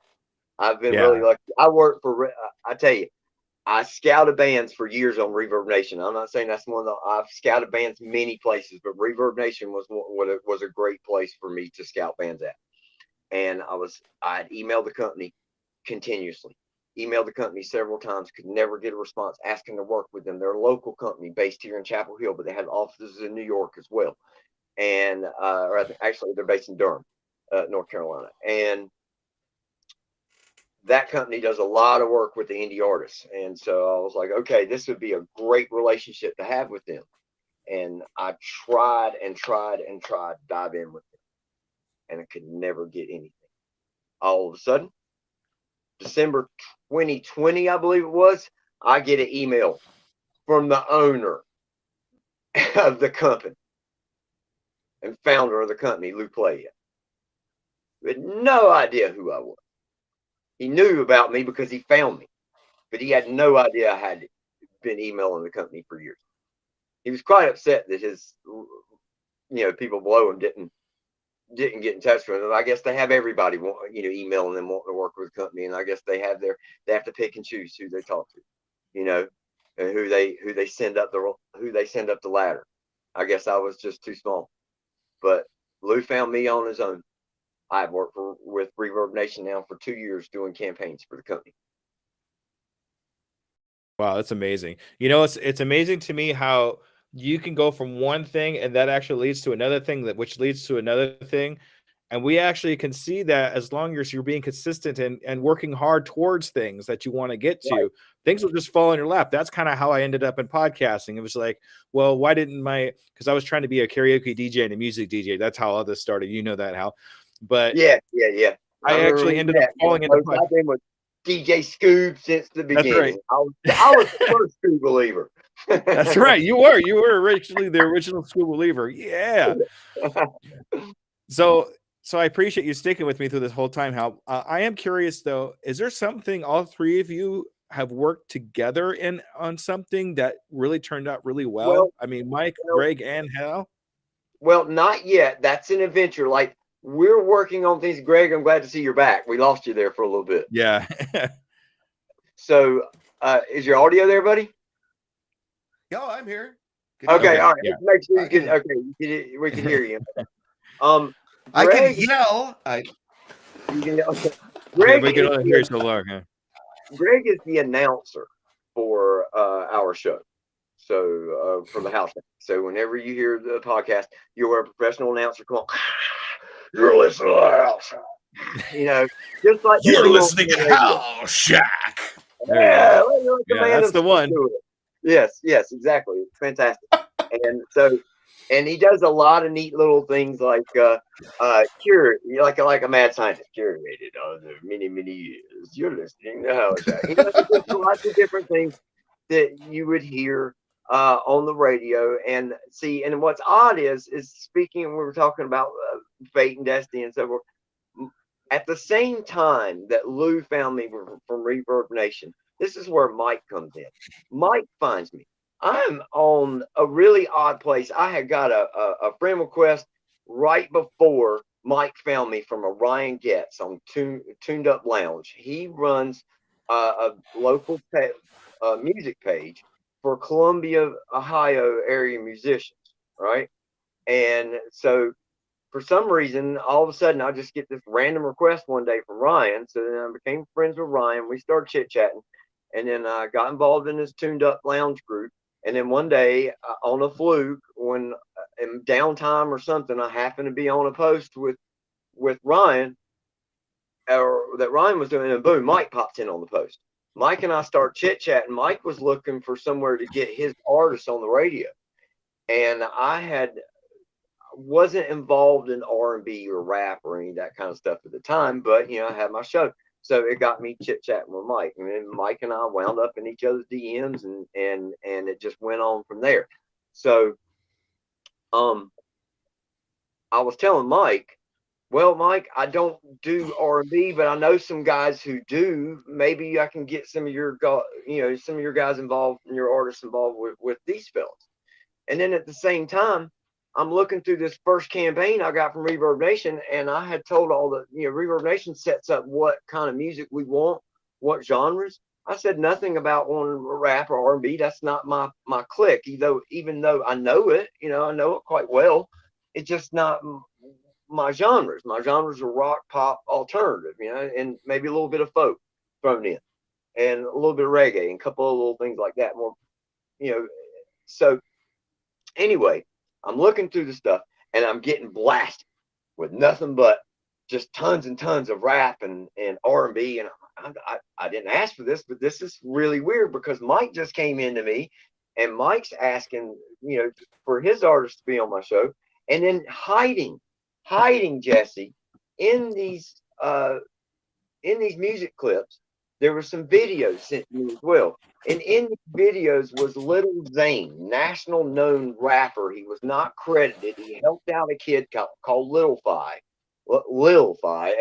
I've been really lucky. I tell you, I scouted bands for years on Reverb Nation. I'm not saying that's I've scouted bands many places, but Reverb Nation was a great place for me to scout bands at. And I'd emailed the company continuously. Emailed the company several times, could never get a response asking to work with them. They're a local company based here in Chapel Hill, but they had offices in New York as well. And actually, they're based in Durham, North Carolina. And that company does a lot of work with the indie artists. And so I was like, okay, this would be a great relationship to have with them. And I tried to dive in with them, and I could never get anything. All of a sudden, December 2020, I believe it was, I get an email from the owner of the company and founder of the company, Lou Playa, with no idea who I was. He knew about me because he found me, but he had no idea I had been emailing the company for years. He was quite upset that his, people below him didn't get in touch with them. I guess they have everybody, emailing them wanting to work with the company, and I guess they have to pick and choose who they talk to, and who they send up the ladder. I guess I was just too small, but Lou found me on his own. I've worked with Reverb Nation now for 2 years doing campaigns for the company. Wow, that's amazing. It's amazing to me how you can go from one thing and that actually leads to another thing, which leads to another thing. And we actually can see that as long as you're being consistent and working hard towards things that you want to get to, right, things will just fall in your lap. That's kind of how I ended up in podcasting. It was like, well, why didn't because I was trying to be a karaoke DJ and a music DJ. That's how all this started. You know that, Hal. But yeah. I actually ended up falling into I've been with DJ Scoob since the beginning. Right. I was the first Scoob believer. That's right. You were originally the original Scoob believer. Yeah. So I appreciate you sticking with me through this whole time, Hal. I am curious though, is there something all three of you have worked together on something that really turned out really well? I mean, Mike, Greg, and Hal? Well, not yet. That's an adventure. Like, we're working on things. Greg, I'm glad to see you're back. We lost you there for a little bit. Yeah. So, is your audio there, buddy? Yo, I'm here. Okay, all right. Yeah. Make sure you can. Okay, we can hear you. Greg, I can yell. You can yell. Okay. Greg, we can only hear you so long. Huh? Greg is the announcer for our show. So for the house. So whenever you hear the podcast, you're a professional announcer. Come on. You're listening to the house. Just like you're listening to Hal Shack. Yeah, that's the one. Yes, exactly. It's fantastic. And he does a lot of neat little things like like a mad scientist, curated on the many years. You're listening to Hal Shack. He does lots of different things that you would hear on the radio and see. And what's odd is speaking, we were talking about fate and destiny and so forth. At the same time that Lou found me from Reverb Nation, this is where Mike comes in. Mike finds me. I'm on a really odd place. I had got a friend request right before Mike found me from a Ryan Getz on Tuned Up Lounge. He runs a local music page for Columbia, Ohio area musicians, right? And so for some reason, all of a sudden, I just get this random request one day from Ryan. So then I became friends with Ryan. We started chit-chatting. And then I got involved in this Tuned Up Lounge group. And then one day, on a fluke, when in downtime or something, I happened to be on a post with Ryan, or that Ryan was doing, and boom, Mike pops in on the post. Mike and I start chit-chatting. Mike was looking for somewhere to get his artists on the radio. and wasn't involved in R&B or rap or any of that kind of stuff at the time, but I had my show. So it got me chit chatting with Mike, and then Mike and I wound up in each other's DMs, and it just went on from there. So I was telling Mike, well, Mike, I don't do R&B, but I know some guys who do. Maybe I can get some of your guys involved and your artists involved with these fellas. And then at the same time, I'm looking through this first campaign I got from Reverb Nation, and I had told all the, Reverb Nation sets up what kind of music we want, what genres. I said nothing about wanting rap or R&B. That's not my clique. Even though I know it, I know it quite well. It's just not my genres. My genres are rock, pop, alternative, and maybe a little bit of folk thrown in, and a little bit of reggae, and a couple of little things like that. More, So anyway, I'm looking through the stuff, and I'm getting blasted with nothing but just tons and tons of rap and R&B. And I didn't ask for this, but this is really weird because Mike just came into me, and Mike's asking, for his artists to be on my show, and then hiding Jesse in these music clips. There were some videos sent to me as well. And in the videos was Little Zane, national known rapper. He was not credited. He helped out a kid called Lil Fi, Lilfye.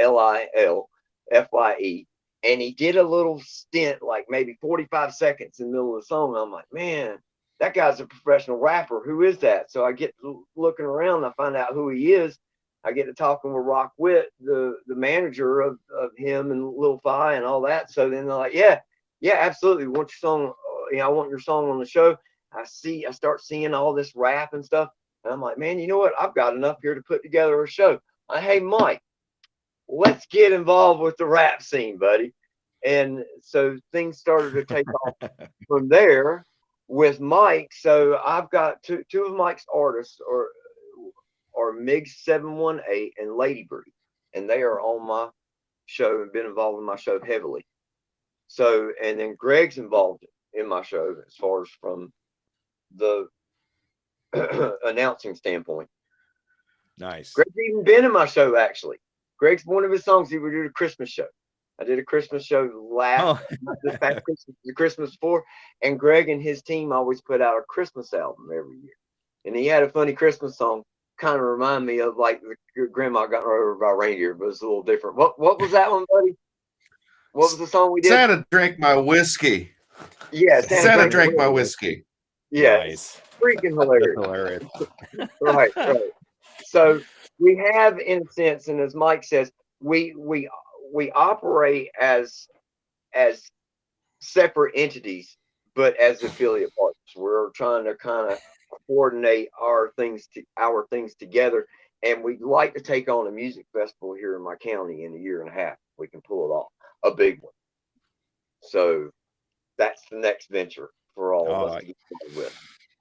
And he did a little stint, like maybe 45 seconds in the middle of the song. I'm like, man, that guy's a professional rapper. Who is that? So I get looking around, and I find out who he is. I get to talking with Rock Witt, the manager of him and Lil Fi and all that. So then they're like, yeah, absolutely. Want your song? I want your song on the show. I start seeing all this rap and stuff, and I'm like, man, you know what? I've got enough here to put together a show. Hey, Mike, let's get involved with the rap scene, buddy. And so things started to take off from there with Mike. So I've got two of Mike's artists are MiG 718 and Lady Birdie, and they are on my show and been involved in my show heavily. So, and then Greg's involved in my show as far as from the announcing standpoint. Nice. Greg's even been in my show, actually. Greg's one of his songs, he would do a Christmas show. I did a Christmas show this past Christmas, the Christmas before, and Greg and his team always put out a Christmas album every year. And he had a funny Christmas song, kind of remind me of like the grandma got run over by reindeer, but it's a little different. What was that one, buddy? What was the song we did? Santa drank my whiskey. Yeah, Santa drank my whiskey. Yeah, nice. Freaking hilarious. Right. So we have, in a sense, and as Mike says, we operate as separate entities, but as affiliate partners. We're trying to kind of coordinate our things together, and we'd like to take on a music festival here in my county in a year and a half. We can pull it off, a big one. So that's the next venture for all of us to get started with.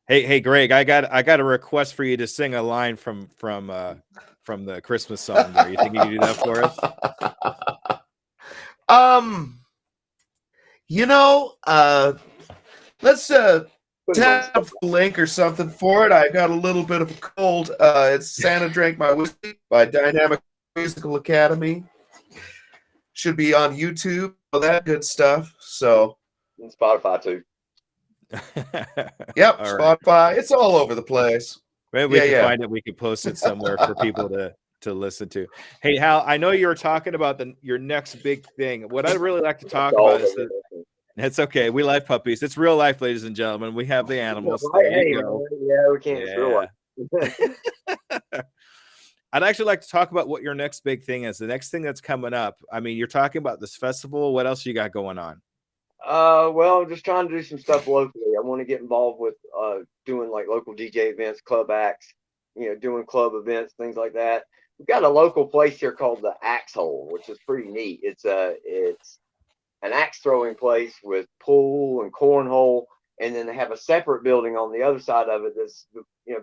Hey, Greg, I got a request for you to sing a line from the Christmas song there. You think you can do that for us? Let's tap a link or something for it. I got a little bit of a cold. It's Santa Drank My Whiskey by Dynamic Musical Academy. Should be on YouTube, all that good stuff. So, and Spotify too. Yep, Spotify. Right. It's all over the place. Maybe we can find it. We can post it somewhere for people to listen to. Hey, Hal, I know you were talking about your next big thing. What I'd really like to talk about is it's okay. We like puppies. It's real life, ladies and gentlemen. We have the animals. There you go. Yeah, we can't. It's real life. I'd actually like to talk about what your next big thing is. The next thing that's coming up. I mean, you're talking about this festival. What else you got going on? Well, just trying to do some stuff locally. I want to get involved with doing like local DJ events, club acts, doing club events, things like that. We've got a local place here called the Axe Hole, which is pretty neat. It's an axe throwing place with pool and cornhole, and then they have a separate building on the other side of it that's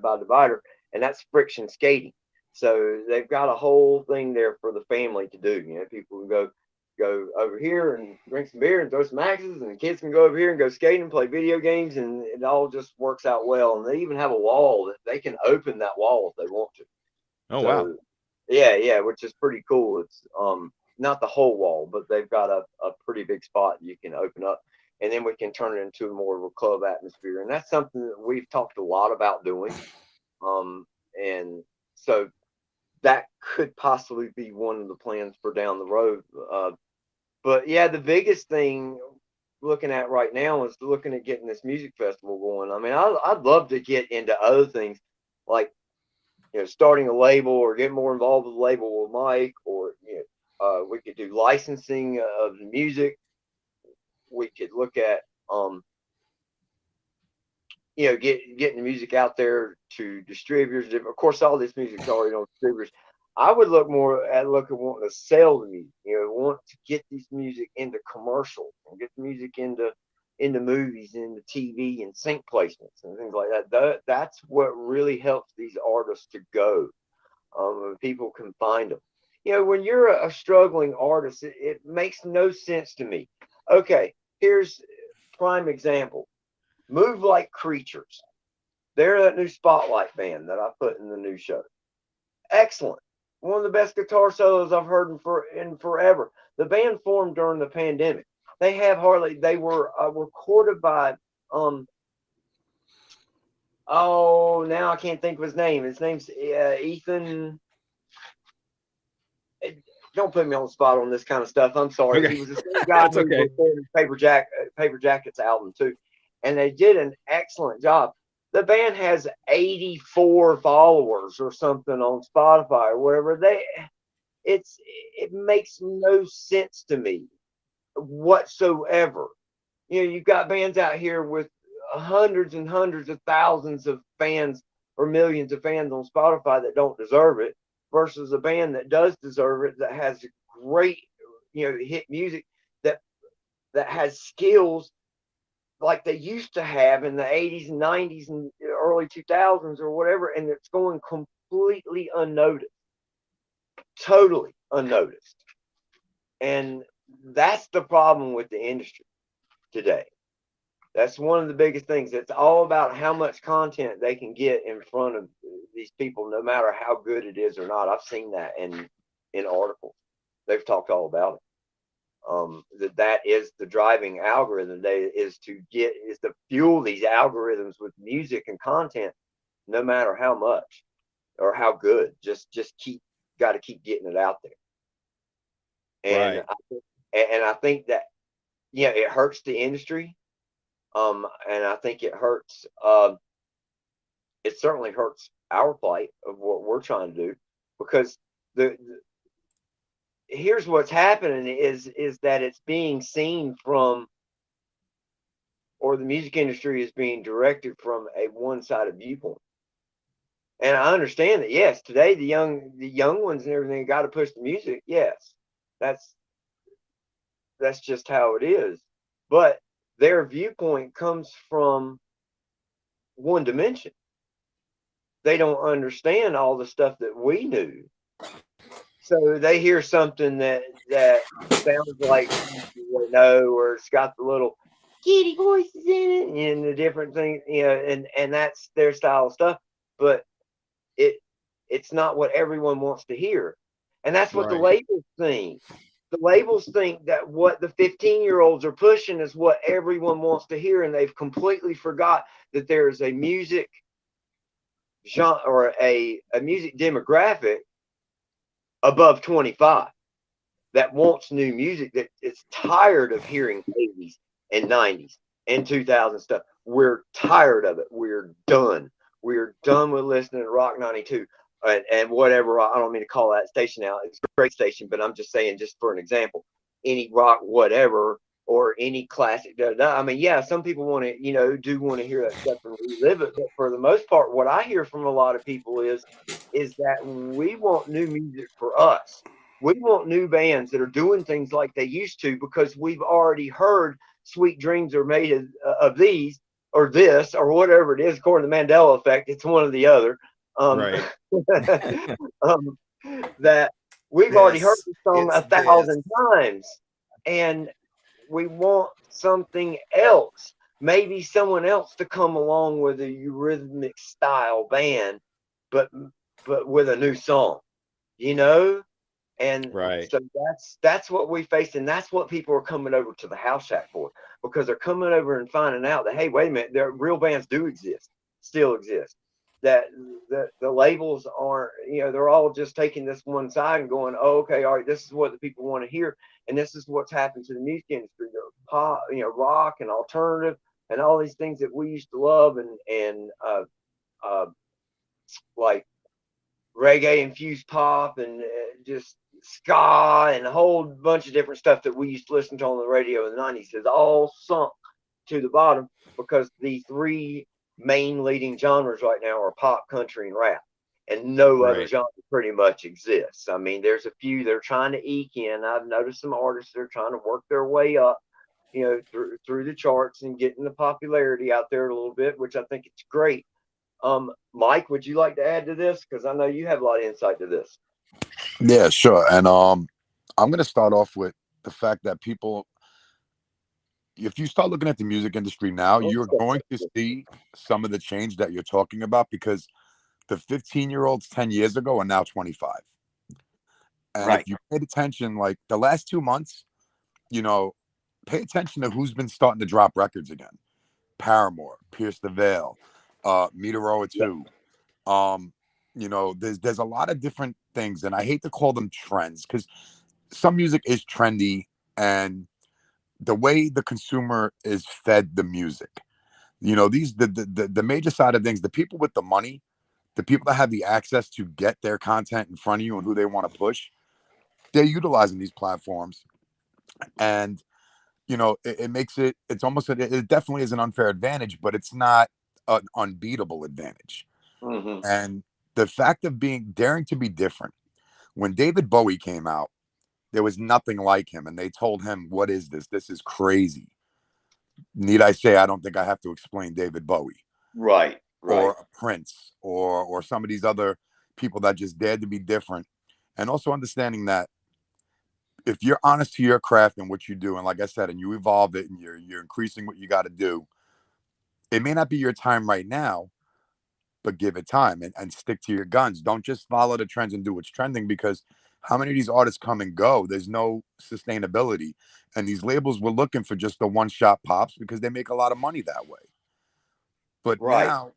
by divider, and that's friction skating. So they've got a whole thing there for the family to do. People can go go over here and drink some beer and throw some axes, and the kids can go over here and go skating and play video games, and it all just works out well. And they even have a wall that they can open that wall if they want to. Oh, So, wow. yeah, which is pretty cool. It's not the whole wall, but they've got a pretty big spot you can open up, and then we can turn it into more of a club atmosphere. And that's something that we've talked a lot about doing. And so that could possibly be one of the plans for down the road. But yeah, the biggest thing looking at right now is looking at getting this music festival going. I mean, I'd love to get into other things like, starting a label or get more involved with the label with Mike, or, we could do licensing of the music. We could look at, getting the music out there to distributors. Of course, all this music's already on distributors. I would look at wanting to sell the music, want to get this music into commercials and get the music into movies, into TV and sync placements and things like that. That's what really helps these artists to go. People can find them. When you're a struggling artist, it makes no sense to me. Okay, here's prime example. Move Like Creatures. They're that new Spotlight band that I put in the new show. Excellent. One of the best guitar solos I've heard in forever. The band formed during the pandemic. They were recorded by, now I can't think of his name. His name's Ethan. Don't put me on the spot on this kind of stuff. I'm sorry. Okay. He was the same guy who recorded Paper Jacket's album too. And they did an excellent job. The band has 84 followers or something on Spotify or wherever. It makes no sense to me whatsoever. You've got bands out here with hundreds and hundreds of thousands of fans or millions of fans on Spotify that don't deserve it, versus a band that does deserve it, that has great, hit music, that has skills like they used to have in the 80s and 90s and early 2000s or whatever, and it's going completely unnoticed, totally unnoticed. And that's the problem with the industry today. That's one of the biggest things. It's all about how much content they can get in front of these people, no matter how good it is or not. I've seen that in articles. They've talked all about it. That is the driving algorithm. Is to fuel these algorithms with music and content, no matter how much or how good. Just got to keep getting it out there. And I think that it hurts the industry. And I think it hurts. It certainly hurts our plight of what we're trying to do, because here's what's happening is that it's being seen from, or the music industry is being directed from a one-sided viewpoint. And I understand that, yes, today the young ones and everything got to push the music. Yes, that's just how it is. But their viewpoint comes from one dimension. They don't understand all the stuff that we knew. So they hear something that sounds like, or it's got the little kitty voices in it and the different things, and that's their style of stuff. But it's not what everyone wants to hear. And that's what the labels think. The labels think that what the 15-year-olds are pushing is what everyone wants to hear, and they've completely forgot that there is a music genre or a music demographic above 25 that wants new music, that is tired of hearing 80s and 90s and 2000 stuff. We're tired of it. We're done. We're done with listening to Rock 92 and whatever. I don't mean to call that station out. It's a great station, but I'm just saying, just for an example, any rock whatever or any classic. I mean, yeah, some people want to, do want to hear that stuff and relive it. But for the most part, what I hear from a lot of people is that we want new music for us. We want new bands that are doing things like they used to, because we've already heard Sweet Dreams Are Made of These or this or whatever it is. According to the Mandela Effect, it's one or the other. That we've already heard the song 1,000 times. and we want something else. Maybe someone else to come along with a Eurythmic style band, but with a new song, you know. And Right. so that's what we face, and that's what people are coming over to the house shack for, because they're coming over and finding out that, hey, wait a minute, their real bands do exist, still exist. That the labels aren't, they're all just taking this one side and going, oh, okay, all right, this is what the people want to hear, and this is what's happened to the music industry, pop, rock and alternative, and all these things that we used to love, and uh, like reggae infused pop, and just ska and a whole bunch of different stuff that we used to listen to on the radio in the 90s has all sunk to the bottom, because the three main leading genres right now are pop, country, and rap. And no other Right. genre pretty much exists. I mean, there's a few they're trying to eke in. I've noticed some artists that are trying to work their way up, through the charts and getting the popularity out there a little bit, which I think it's great. Mike, would you like to add to this? Because I know you have a lot of insight to this. Yeah, sure. And I'm going to start off with the fact that people, if you start looking at the music industry now, you're going to see some of the change that you're talking about, because the 15-year-olds 10 years ago are now 25. And Right. if you paid attention, like the last 2 months, pay attention to who's been starting to drop records again. Paramore, Pierce the Veil, Meteora 2. There's a lot of different things, and I hate to call them trends, because some music is trendy, and the way the consumer is fed the music, these the major side of things, the people with the money, the people that have the access to get their content in front of you and who they want to push, they're utilizing these platforms. And it makes it's almost it definitely is an unfair advantage, but it's not an unbeatable advantage. Mm-hmm. And the fact of daring to be different, when David Bowie came out, there was nothing like him, and they told him, what is this? This is crazy. Need I say, I don't think I have to explain David Bowie. Right. Or a Prince, or some of these other people that just dared to be different. And also understanding that if you're honest to your craft and what you do, and like I said, and you evolve it, and you're increasing what you got to do, it may not be your time right now, but give it time, and stick to your guns. Don't just follow the trends and do what's trending, because how many of these artists come and go? There's no sustainability. And these labels were looking for just the one-shot pops, because they make a lot of money that way. But Right. now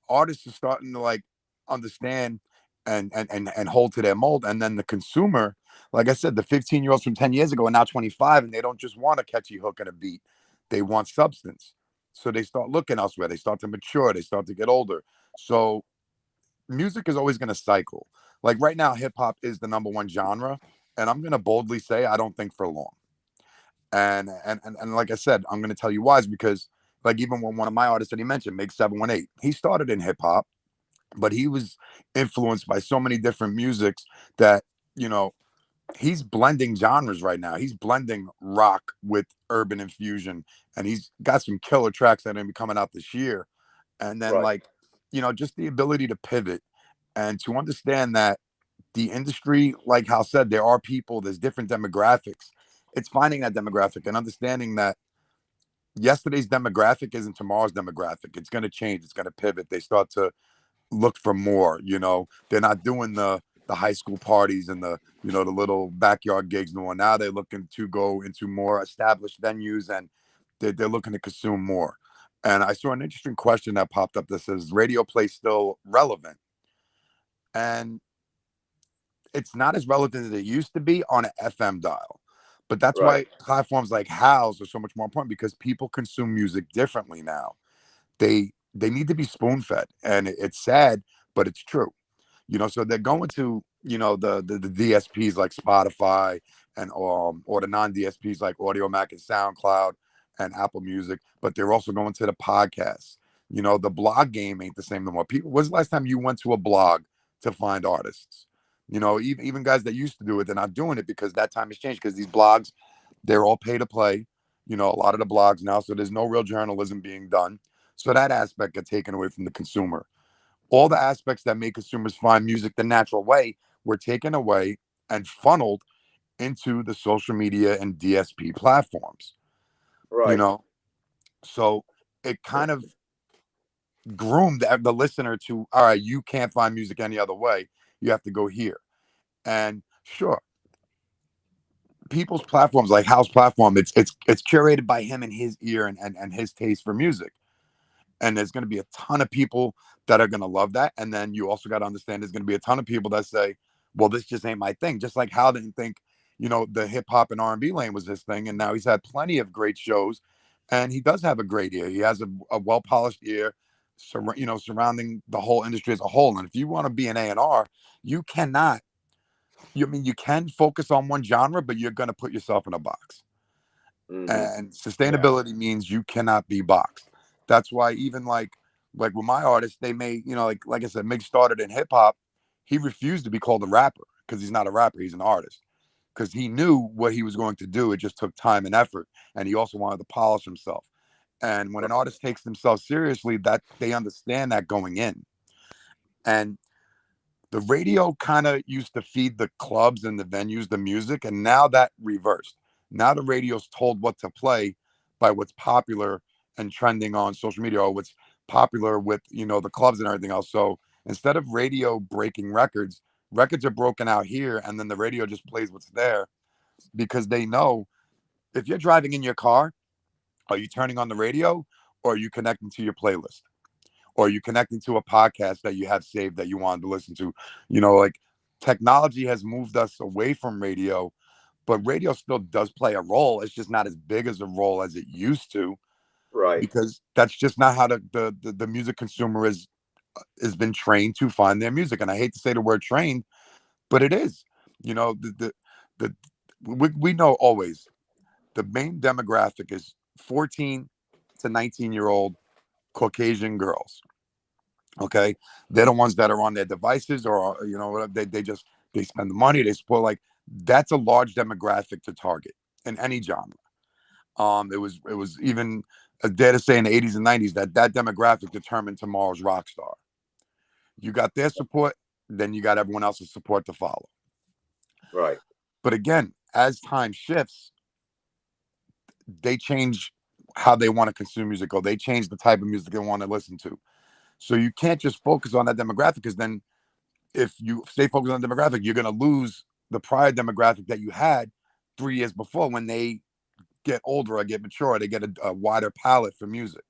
artists are starting to like understand and hold to their mold. And then the consumer, like I said, the 15-year-olds from 10 years ago are now 25, and they don't just want a catchy hook and a beat. They want substance. So they start looking elsewhere. They start to mature. They start to get older. So music is always going to cycle. Like right now, hip hop is the number one genre. And I'm going to boldly say, I don't think for long. And like I said, I'm going to tell you why, is because like even when one of my artists that he mentioned, Make 718, he started in hip hop, but he was influenced by so many different musics that, he's blending genres right now. He's blending rock with urban infusion, and he's got some killer tracks that are going to be coming out this year. And then Right. like, just the ability to pivot and to understand that the industry, like Hal said, there's different demographics. It's finding that demographic and understanding that yesterday's demographic isn't tomorrow's demographic. It's going to change. It's going to pivot. They start to look for more. They're not doing the high school parties and the little backyard gigs no more. Now they're looking to go into more established venues, and they're looking to consume more. And I saw an interesting question that popped up that says, radio play still relevant? And it's not as relevant as it used to be on an FM dial. But that's Right. why platforms like Hal's are so much more important, because people consume music differently now. They need to be spoon fed, and it's sad, but it's true. So they're going to the DSPs like Spotify, and or the non DSPs like Audio Mac and SoundCloud and Apple Music, but they're also going to the podcasts. The blog game ain't the same no more. People, when's the last time you went to a blog to find artists? Even guys that used to do it, they're not doing it, because that time has changed, because these blogs, they're all pay to play, a lot of the blogs now. So there's no real journalism being done. So that aspect got taken away from the consumer. All the aspects that make consumers find music the natural way were taken away and funneled into the social media and DSP platforms, Right. So it kind of groomed the listener to, all right, you can't find music any other way. You have to go here. And sure, people's platforms, like Hal's platform, it's curated by him and his ear and his taste for music. And there's going to be a ton of people that are going to love that. And then you also got to understand there's going to be a ton of people that say, well, this just ain't my thing. Just like Hal didn't think, the hip hop and R&B lane was his thing. And now he's had plenty of great shows, and he does have a great ear. He has a well-polished ear, surrounding the whole industry as a whole. And if you want to be an A&R, you cannot, you can focus on one genre, but you're going to put yourself in a box. And sustainability means you cannot be boxed. That's why even like with my artists, they may, like I said, Mig started in hip hop. He refused to be called a rapper because he's not a rapper. He's an artist, because he knew what he was going to do. It just took time and effort. And he also wanted to polish himself. And when an artist takes themselves seriously, that they understand that going in. And the radio kind of used to feed the clubs and the venues the music, and now that reversed. Now the radio's told what to play by what's popular and trending on social media, or what's popular with the clubs and everything else. So instead of radio breaking records are broken out here, and then the radio just plays what's there, because they know if you're driving in your car, are you turning on the radio, or are you connecting to your playlist? Or are you connecting to a podcast that you have saved that you wanted to listen to? Like, technology has moved us away from radio, but radio still does play a role. It's just not as big as a role as it used to, Right. because that's just not how the music consumer has been trained to find their music. And I hate to say the word trained, but it is. We know always the main demographic is 14 to 19-year-old Caucasian girls. Okay, they're the ones that are on their devices, or they spend the money, they support. Like, that's a large demographic to target in any genre. It was even dare to say in the 80s and 90s that demographic determined tomorrow's rock star. You got their support, then you got everyone else's support to follow. Right. But again, as time shifts, they change how they want to consume music, or they change the type of music they want to listen to. So you can't just focus on that demographic, because then if you stay focused on the demographic, you're going to lose the prior demographic that you had 3 years before. When they get older or get mature, they get a wider palette for music.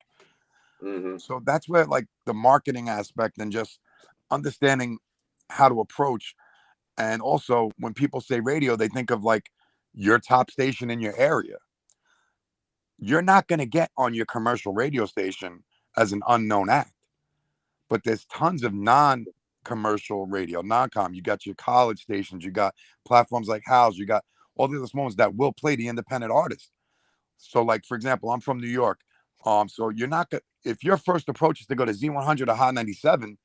So that's where, like, the marketing aspect and just understanding how to approach. And also, when people say radio, they think of like your top station in your area. You're not going to get on your commercial radio station as an unknown act. But there's tons of non-commercial radio, non-com. You got your college stations, you got platforms like Hal's, you got all the other small ones that will play the independent artist. So, like, for example, I'm from New York. So you're not gonna, if your first approach is to go to Z100 or Hot 97,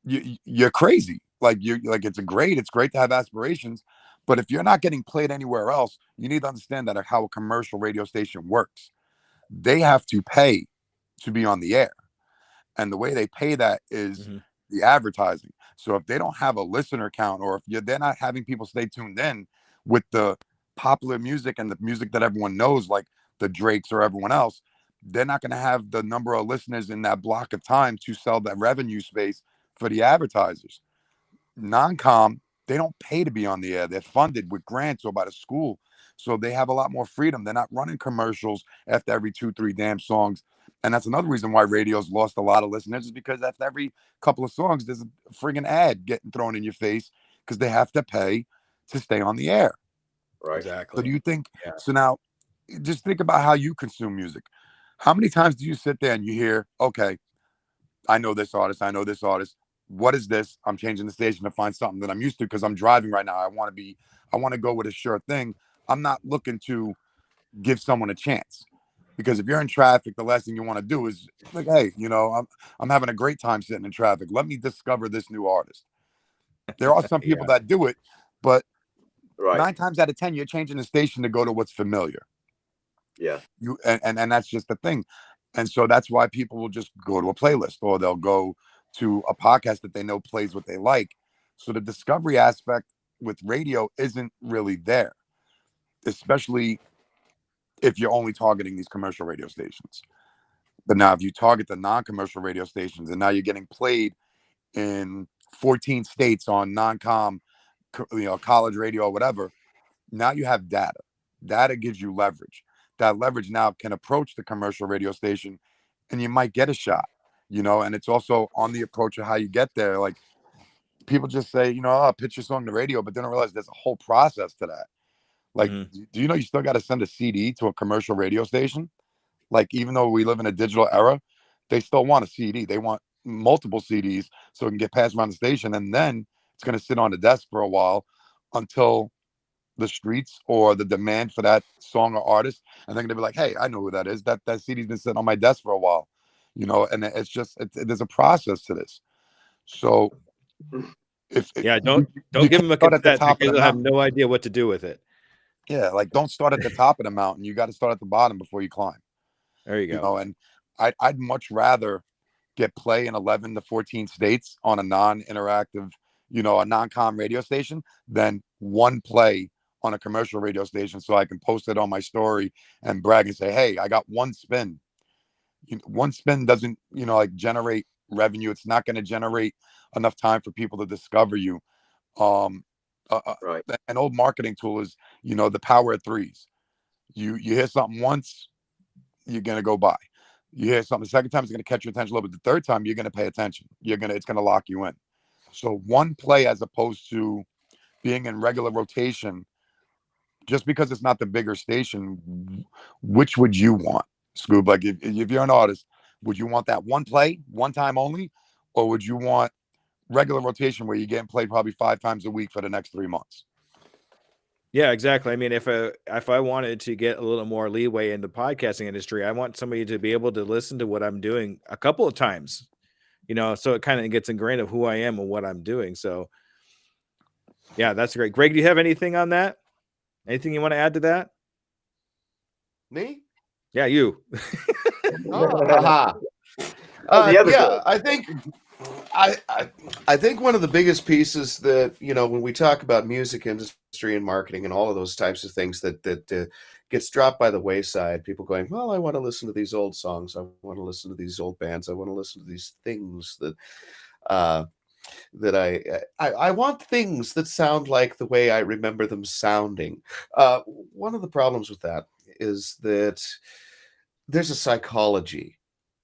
you're crazy. Like, it's great to have aspirations, but if you're not getting played anywhere else, you need to understand that how a commercial radio station works. They have to pay to be on the air. And the way they pay that is the advertising. So if they don't have a listener count, or if they're not having people stay tuned in with the popular music and the music that everyone knows, like the Drakes or everyone else, they're not going to have the number of listeners in that block of time to sell that revenue space for the advertisers. Non-com, they don't pay to be on the air. They're funded with grants or by the school. So they have a lot more freedom. They're not running commercials after every 2-3 damn songs. And that's another reason why radio's lost a lot of listeners, is because after every couple of songs, there's a friggin' ad getting thrown in your face, because they have to pay to stay on the air. Right. Exactly. So do you think, so now just think about how you consume music. How many times do you sit there and you hear, okay, I know this artist. What is this? I'm changing the station to find something that I'm used to, because I'm driving right now. I want to go with a sure thing. I'm not looking to give someone a chance, because if you're in traffic, the last thing you want to do is like, hey, I'm having a great time sitting in traffic. Let me discover this new artist. There are some people that do it, but 9 times out of 10, you're changing the station to go to what's familiar. Yeah. And that's just the thing. And so that's why people will just go to a playlist, or they'll go to a podcast that they know plays what they like. So the discovery aspect with radio isn't really there, especially if you're only targeting these commercial radio stations. But now if you target the non-commercial radio stations, and now you're getting played in 14 states on non-com, college radio or whatever, now you have data. Data gives you leverage. That leverage now can approach the commercial radio station, and you might get a shot, and it's also on the approach of how you get there. Like, people just say, oh, pitch your song to the radio, but they don't realize there's a whole process to that. Like, do you know you still got to send a CD to a commercial radio station? Like, even though we live in a digital era, they still want a CD. They want multiple CDs so it can get passed around the station. And then it's going to sit on the desk for a while until the streets or the demand for that song or artist. And they're going to be like, hey, I know who that is. That CD's been sitting on my desk for a while, and it's just, there's a process to this. So don't give them a cassette because they'll have no idea what to do with it. Yeah, like, don't start at the top of the mountain. You got to start at the bottom before you climb. There you go. And I'd much rather get play in 11 to 14 states on a non-interactive, a non-com radio station than one play on a commercial radio station so I can post it on my story and brag and say, hey, I got one spin. One spin doesn't, generate revenue. It's not going to generate enough time for people to discover you. Right. An old marketing tool is, the power of threes. You hear something once, you're going to go buy. You hear something the second time, it's going to catch your attention a little bit. The third time, you're going to pay attention. It's going to lock you in. So one play, as opposed to being in regular rotation, just because it's not the bigger station, which would you want, Scoob? Like, if you're an artist, would you want that one play, one time only? Or would you want regular rotation where you're getting played probably 5 times a week for the next 3 months? Yeah, exactly. I mean, if I wanted to get a little more leeway in the podcasting industry, I want somebody to be able to listen to what I'm doing a couple of times, so it kind of gets ingrained of who I am and what I'm doing. So yeah, that's great. Greg, do you have anything on that? Anything you want to add to that? Me? Yeah, you. Yeah, I think one of the biggest pieces that, when we talk about music industry and marketing and all of those types of things that gets dropped by the wayside, people going, well, I want to listen to these old songs. I want to listen to these old bands. I want to listen to these things that I want things that sound like the way I remember them sounding. One of the problems with that is that there's a psychology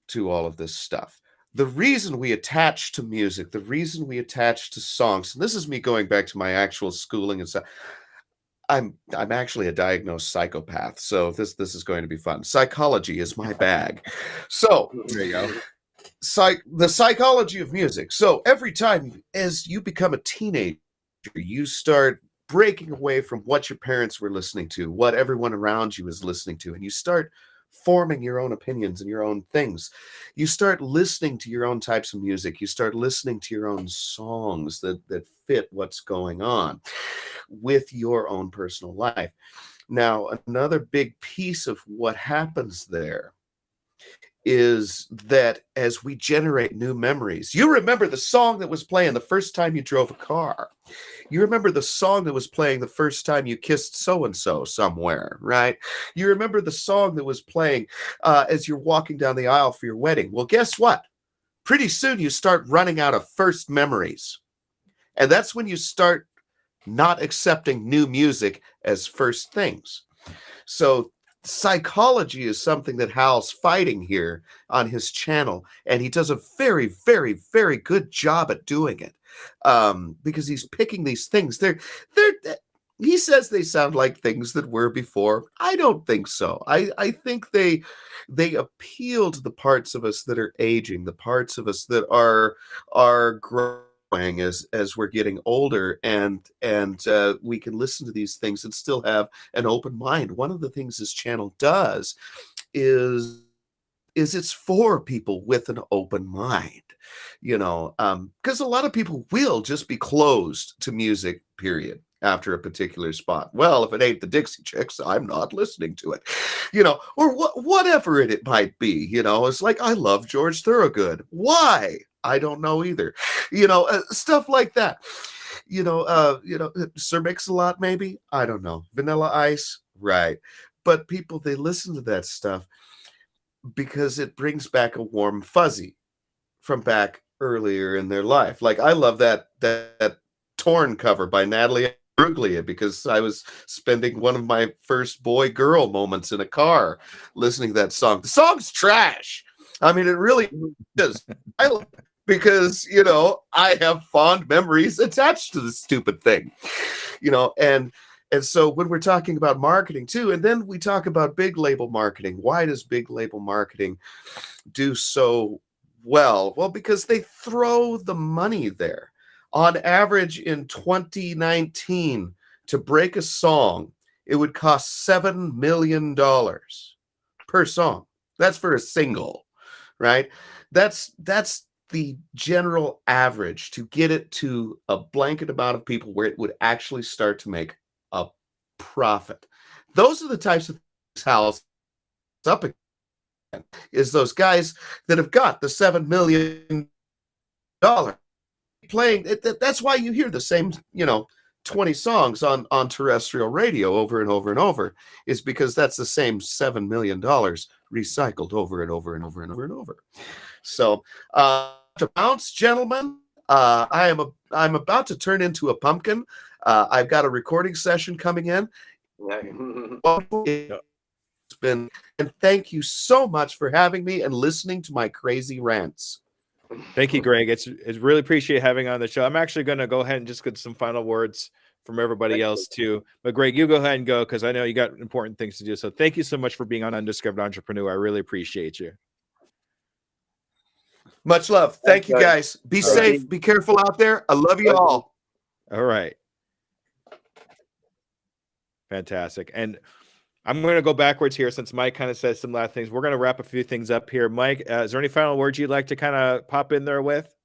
to all of this stuff. The reason we attach to music, the reason we attach to songs, and this is me going back to my actual schooling and stuff. I'm actually a diagnosed psychopath, so this is going to be fun. Psychology is my bag. So there you go. The psychology of music. So every time as you become a teenager, you start breaking away from what your parents were listening to, what everyone around you is listening to, and you start forming your own opinions and your own things. You start listening to your own types of music. You start listening to your own songs that fit what's going on with your own personal life. Now, another big piece of what happens there is that as we generate new memories, you remember the song that was playing the first time you drove a car. You remember the song that was playing the first time you kissed so-and-so somewhere, right? You remember the song that was playing as you're walking down the aisle for your wedding. Well, guess what? Pretty soon you start running out of first memories. And that's when you start not accepting new music as first things. So psychology is something that Hal's fighting here on his channel, and he does a very, very, very good job at doing it, because he's picking these things. He says they sound like things that were before. I don't think so. I think they appeal to the parts of us that are aging, the parts of us that are growing as we're getting older, and we can listen to these things and still have an open mind. One of the things this channel does is it's for people with an open mind, because a lot of people will just be closed to music, period, after a particular spot. Well, if it ain't the Dixie Chicks, I'm not listening to it, or whatever it might be. It's like, I love George Thorogood. Why? I don't know either. Stuff like that. Sir Mix-a-Lot, maybe, I don't know, Vanilla Ice, right? But people, they listen to that stuff because it brings back a warm fuzzy from back earlier in their life. Like, I love that Torn cover by Natalie Bruglia because I was spending one of my first boy-girl moments in a car listening to that song. The song's trash. I mean, it really is. Because, I have fond memories attached to this stupid thing, and so when we're talking about marketing too, and then we talk about big label marketing, why does big label marketing do so well? Well, because they throw the money there. On average in 2019, to break a song, it would cost $7 million per song. That's for a single, right? That's the general average to get it to a blanket amount of people where it would actually start to make a profit. Those are the types of things Hal's up against, is those guys that have got the $7 million playing. That's why you hear the same, 20 songs on terrestrial radio over and over and over, is because that's the same $7 million recycled over and over and over and over and over. So, to bounce, gentlemen, I'm about to turn into a pumpkin. I've got a recording session coming in. It's been, and thank you so much for having me and listening to my crazy rants. Thank you, Greg. It's really appreciate having on the show. I'm actually going to go ahead and just get some final words from everybody else too. But Greg, you go ahead and go because I know you got important things to do. So thank you so much for being on Undiscovered Entrepreneur. I really appreciate you. Much love. Thank you, guys. Be safe. Be careful out there. I love you all. All right. Fantastic. And I'm going to go backwards here since Mike kind of said some last things. We're going to wrap a few things up here. Mike, is there any final words you'd like to kind of pop in there with?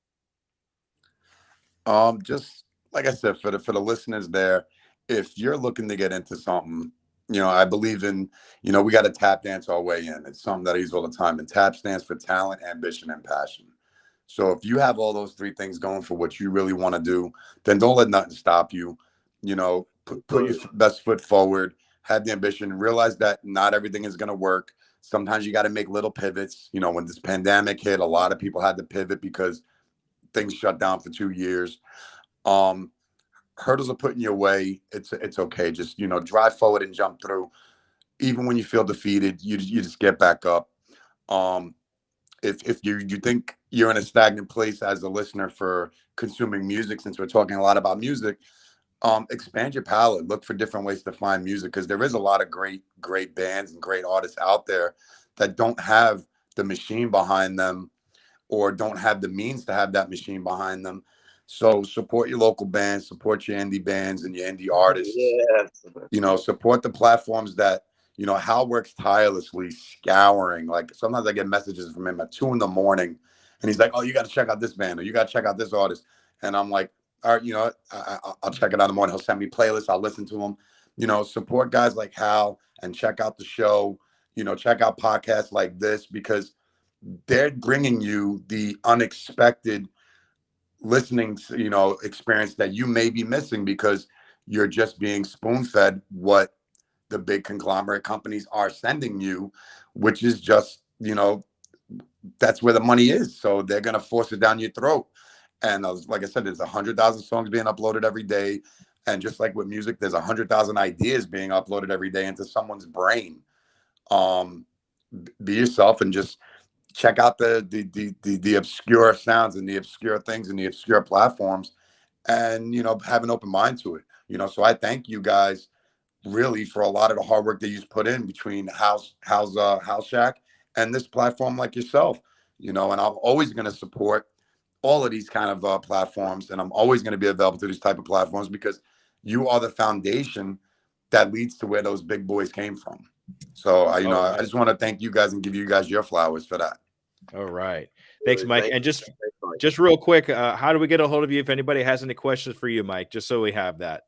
Just like I said, for the listeners there, if you're looking to get into something, I believe in, we got to tap dance our way in. It's something that I use all the time. And TAP stands for talent, ambition, and passion. So if you have all those three things going for what you really want to do, then don't let nothing stop you. Put your best foot forward, have the ambition, realize that not everything is going to work. Sometimes you got to make little pivots. When this pandemic hit, a lot of people had to pivot because things shut down for 2 years. Hurdles are put in your way. It's okay. Just, drive forward and jump through. Even when you feel defeated, you just get back up. If you think you're in a stagnant place as a listener for consuming music, since we're talking a lot about music, expand your palette. Look for different ways to find music, because there is a lot of great bands and great artists out there that don't have the machine behind them or don't have the means to have that machine behind them. So support your local bands, support your indie bands and your indie artists. Yes. Support the platforms that, Hal works tirelessly scouring. Like, sometimes I get messages from him at 2 a.m. and he's like, "Oh, you got to check out this band, or you got to check out this artist." And I'm like, "All right, I'll check it out in the morning." He'll send me playlists. I'll listen to them. Support guys like Hal and check out the show. Check out podcasts like this, because they're bringing you the unexpected listening, experience that you may be missing because you're just being spoon-fed what the big conglomerate companies are sending you, which is just, that's where the money is. So they're going to force it down your throat. And like I said, there's 100,000 songs being uploaded every day. And just like with music, there's 100,000 ideas being uploaded every day into someone's brain. Be yourself and just check out the obscure sounds and the obscure things and the obscure platforms, and have an open mind to it. So I thank you guys really for a lot of the hard work that you've put in between House Shack and this platform like yourself. And I'm always going to support all of these kind of platforms, and I'm always going to be available to these type of platforms, because you are the foundation that leads to where those big boys came from. So I just want to thank you guys and give you guys your flowers for that. All right. Thanks, Mike. And just real quick, how do we get a hold of you if anybody has any questions for you, Mike? Just so we have that.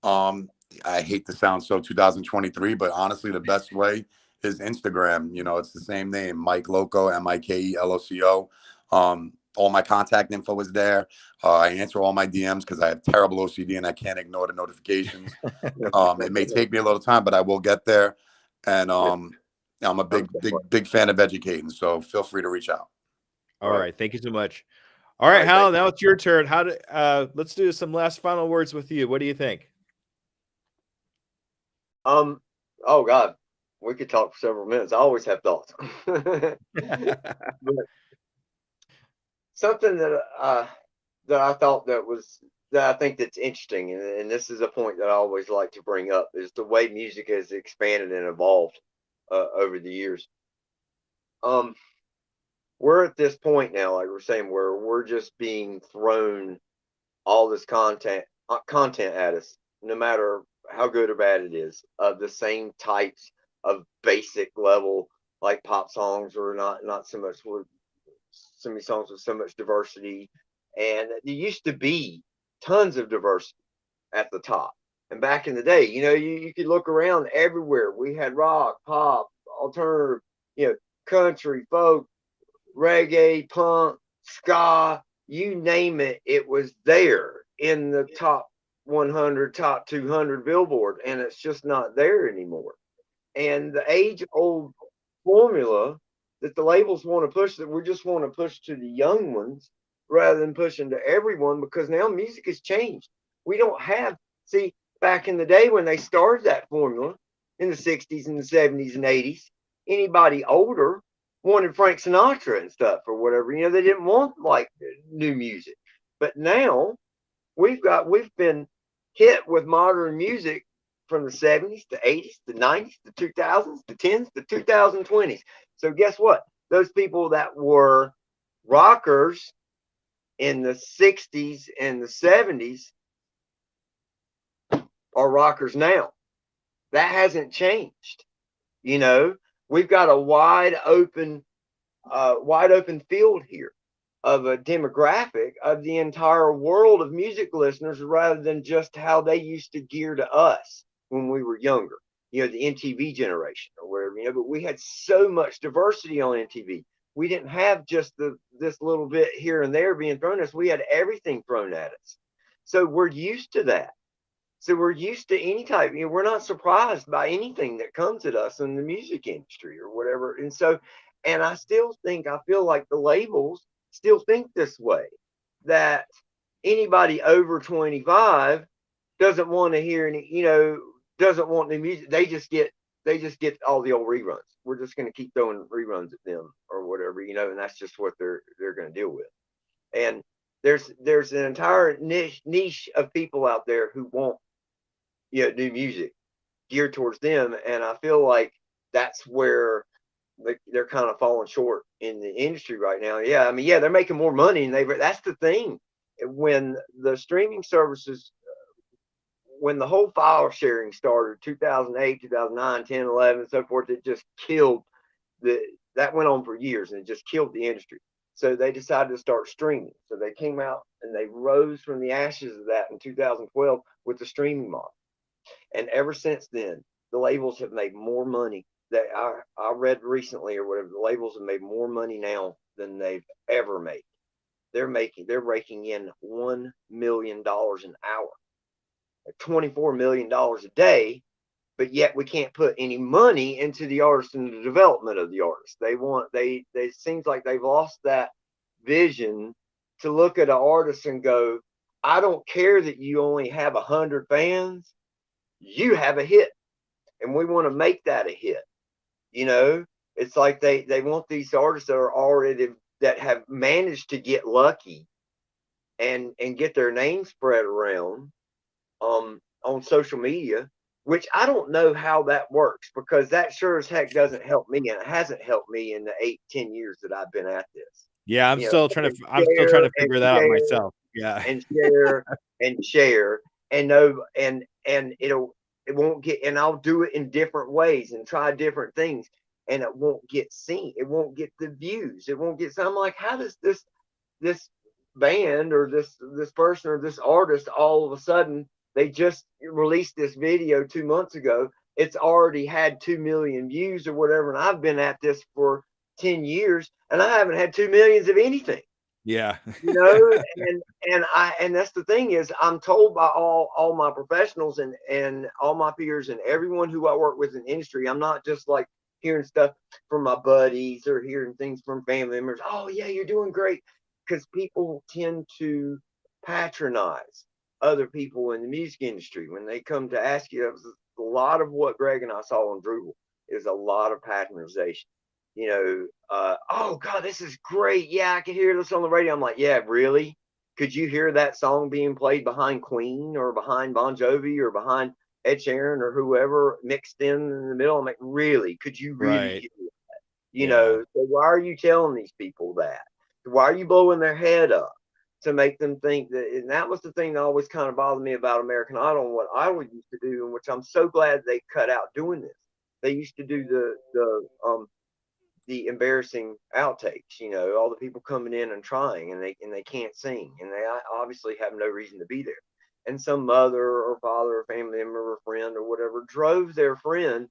I hate to sound so 2023, but honestly, the best way is Instagram. It's the same name, Mike Loco, MikeLoco. all my contact info is there. I answer all my DMs because I have terrible OCD and I can't ignore the notifications. It may take me a little time, but I will get there. And I'm a big fan of educating, so feel free to reach out. All right. Thank you so much. All right, Hal, now it's your turn. Let's do some last final words with you. What do you think? Oh God, we could talk for several minutes. I always have thoughts. But something that I thought that I think that's interesting, and this is a point that I always like to bring up, is the way music has expanded and evolved over the years. We're at this point now, like we're saying, where we're just being thrown all this content at us, no matter how good or bad it is, of the same types of basic level, like pop songs, or not so much with so many songs with so much diversity. And there used to be tons of diversity at the top. And back in the day, you could look around everywhere. We had rock, pop, alternative, country, folk, reggae, punk, ska, you name it, it was there in the top 100, top 200 Billboard, and it's just not there anymore. And the age-old formula that the labels want to push, that we just want to push to the young ones rather than pushing to everyone, because now music has changed. We don't have, see, back in the day when they started that formula in the 60s and the 70s and 80s, anybody older wanted Frank Sinatra and stuff or whatever. They didn't want like new music. But now we've been hit with modern music from the 70s to 80s to 90s to 2000s to 10s to 2020s. So guess what? Those people that were rockers in the 60s and the 70s are rockers now. That hasn't changed. We've got a wide open field here of a demographic of the entire world of music listeners, rather than just how they used to gear to us when we were younger, the MTV generation or whatever, but we had so much diversity on MTV. We didn't have just this little bit here and there being thrown at us. We had everything thrown at us. So we're used to that. So we're used to any type, we're not surprised by anything that comes at us in the music industry or whatever. And I feel like the labels still think this way, that anybody over 25 doesn't want to hear any, doesn't want new music. They just get all the old reruns. We're just going to keep throwing reruns at them or whatever, and that's just what they're going to deal with. And there's an entire niche of people out there who want new music geared towards them, and I feel like that's where they're kind of falling short in the industry right now. They're making more money, and that's the thing. When the streaming services, when the whole file sharing started, 2008, 2009, 10, 11, and so forth, it just killed that went on for years, and it just killed the industry. So they decided to start streaming. So they came out and they rose from the ashes of that in 2012 with the streaming model. And ever since then, the labels have made more money. That I read recently or whatever, the labels have made more money now than they've ever made. They're raking in $1 million an hour, $24 million a day, but yet we can't put any money into the artist and the development of the artist. It seems like they've lost that vision to look at an artist and go, I don't care that you only have 100 fans, you have a hit, and we want to make that a hit. It's like they want these artists that have managed to get lucky and get their name spread around on social media, which I don't know how that works, because that sure as heck doesn't help me, and it hasn't helped me in the 8-10 years that I've been at this. Yeah, I'm still trying to figure that out myself. Yeah. And share and know, and it won't get, and I'll do it in different ways and try different things, and it won't get seen. It won't get the views. It won't get. So I'm like, how does this band or this person or this artist all of a sudden, they just released this video 2 months ago, it's already had 2 million views or whatever, and I've been at this for 10 years and I haven't had 2 million of anything. Yeah. You know, and that's the thing is I'm told by all my professionals and all my peers and everyone who I work with in the industry, I'm not just like hearing stuff from my buddies or hearing things from family members. Oh yeah, you're doing great. Because people tend to patronize other people in the music industry when they come to ask you. A lot of what Greg and I saw on Drupal is a lot of patronization. You know, oh God, this is great. Yeah, I can hear this on the radio. I'm like, yeah, really? Could you hear that song being played behind Queen or behind Bon Jovi or behind Ed Sheeran or whoever mixed in the middle? I'm like, really? Could you really Right. hear that? You Yeah. know, so why are you telling these people that? Why are you blowing their head up to make them think that? And that was the thing that always kind of bothered me about American Idol and what I would used to do, and which I'm so glad they cut out doing this. They used to do the embarrassing outtakes, you know, all the people coming in and trying and they can't sing and they obviously have no reason to be there. And some mother or father or family member or friend or whatever drove their friend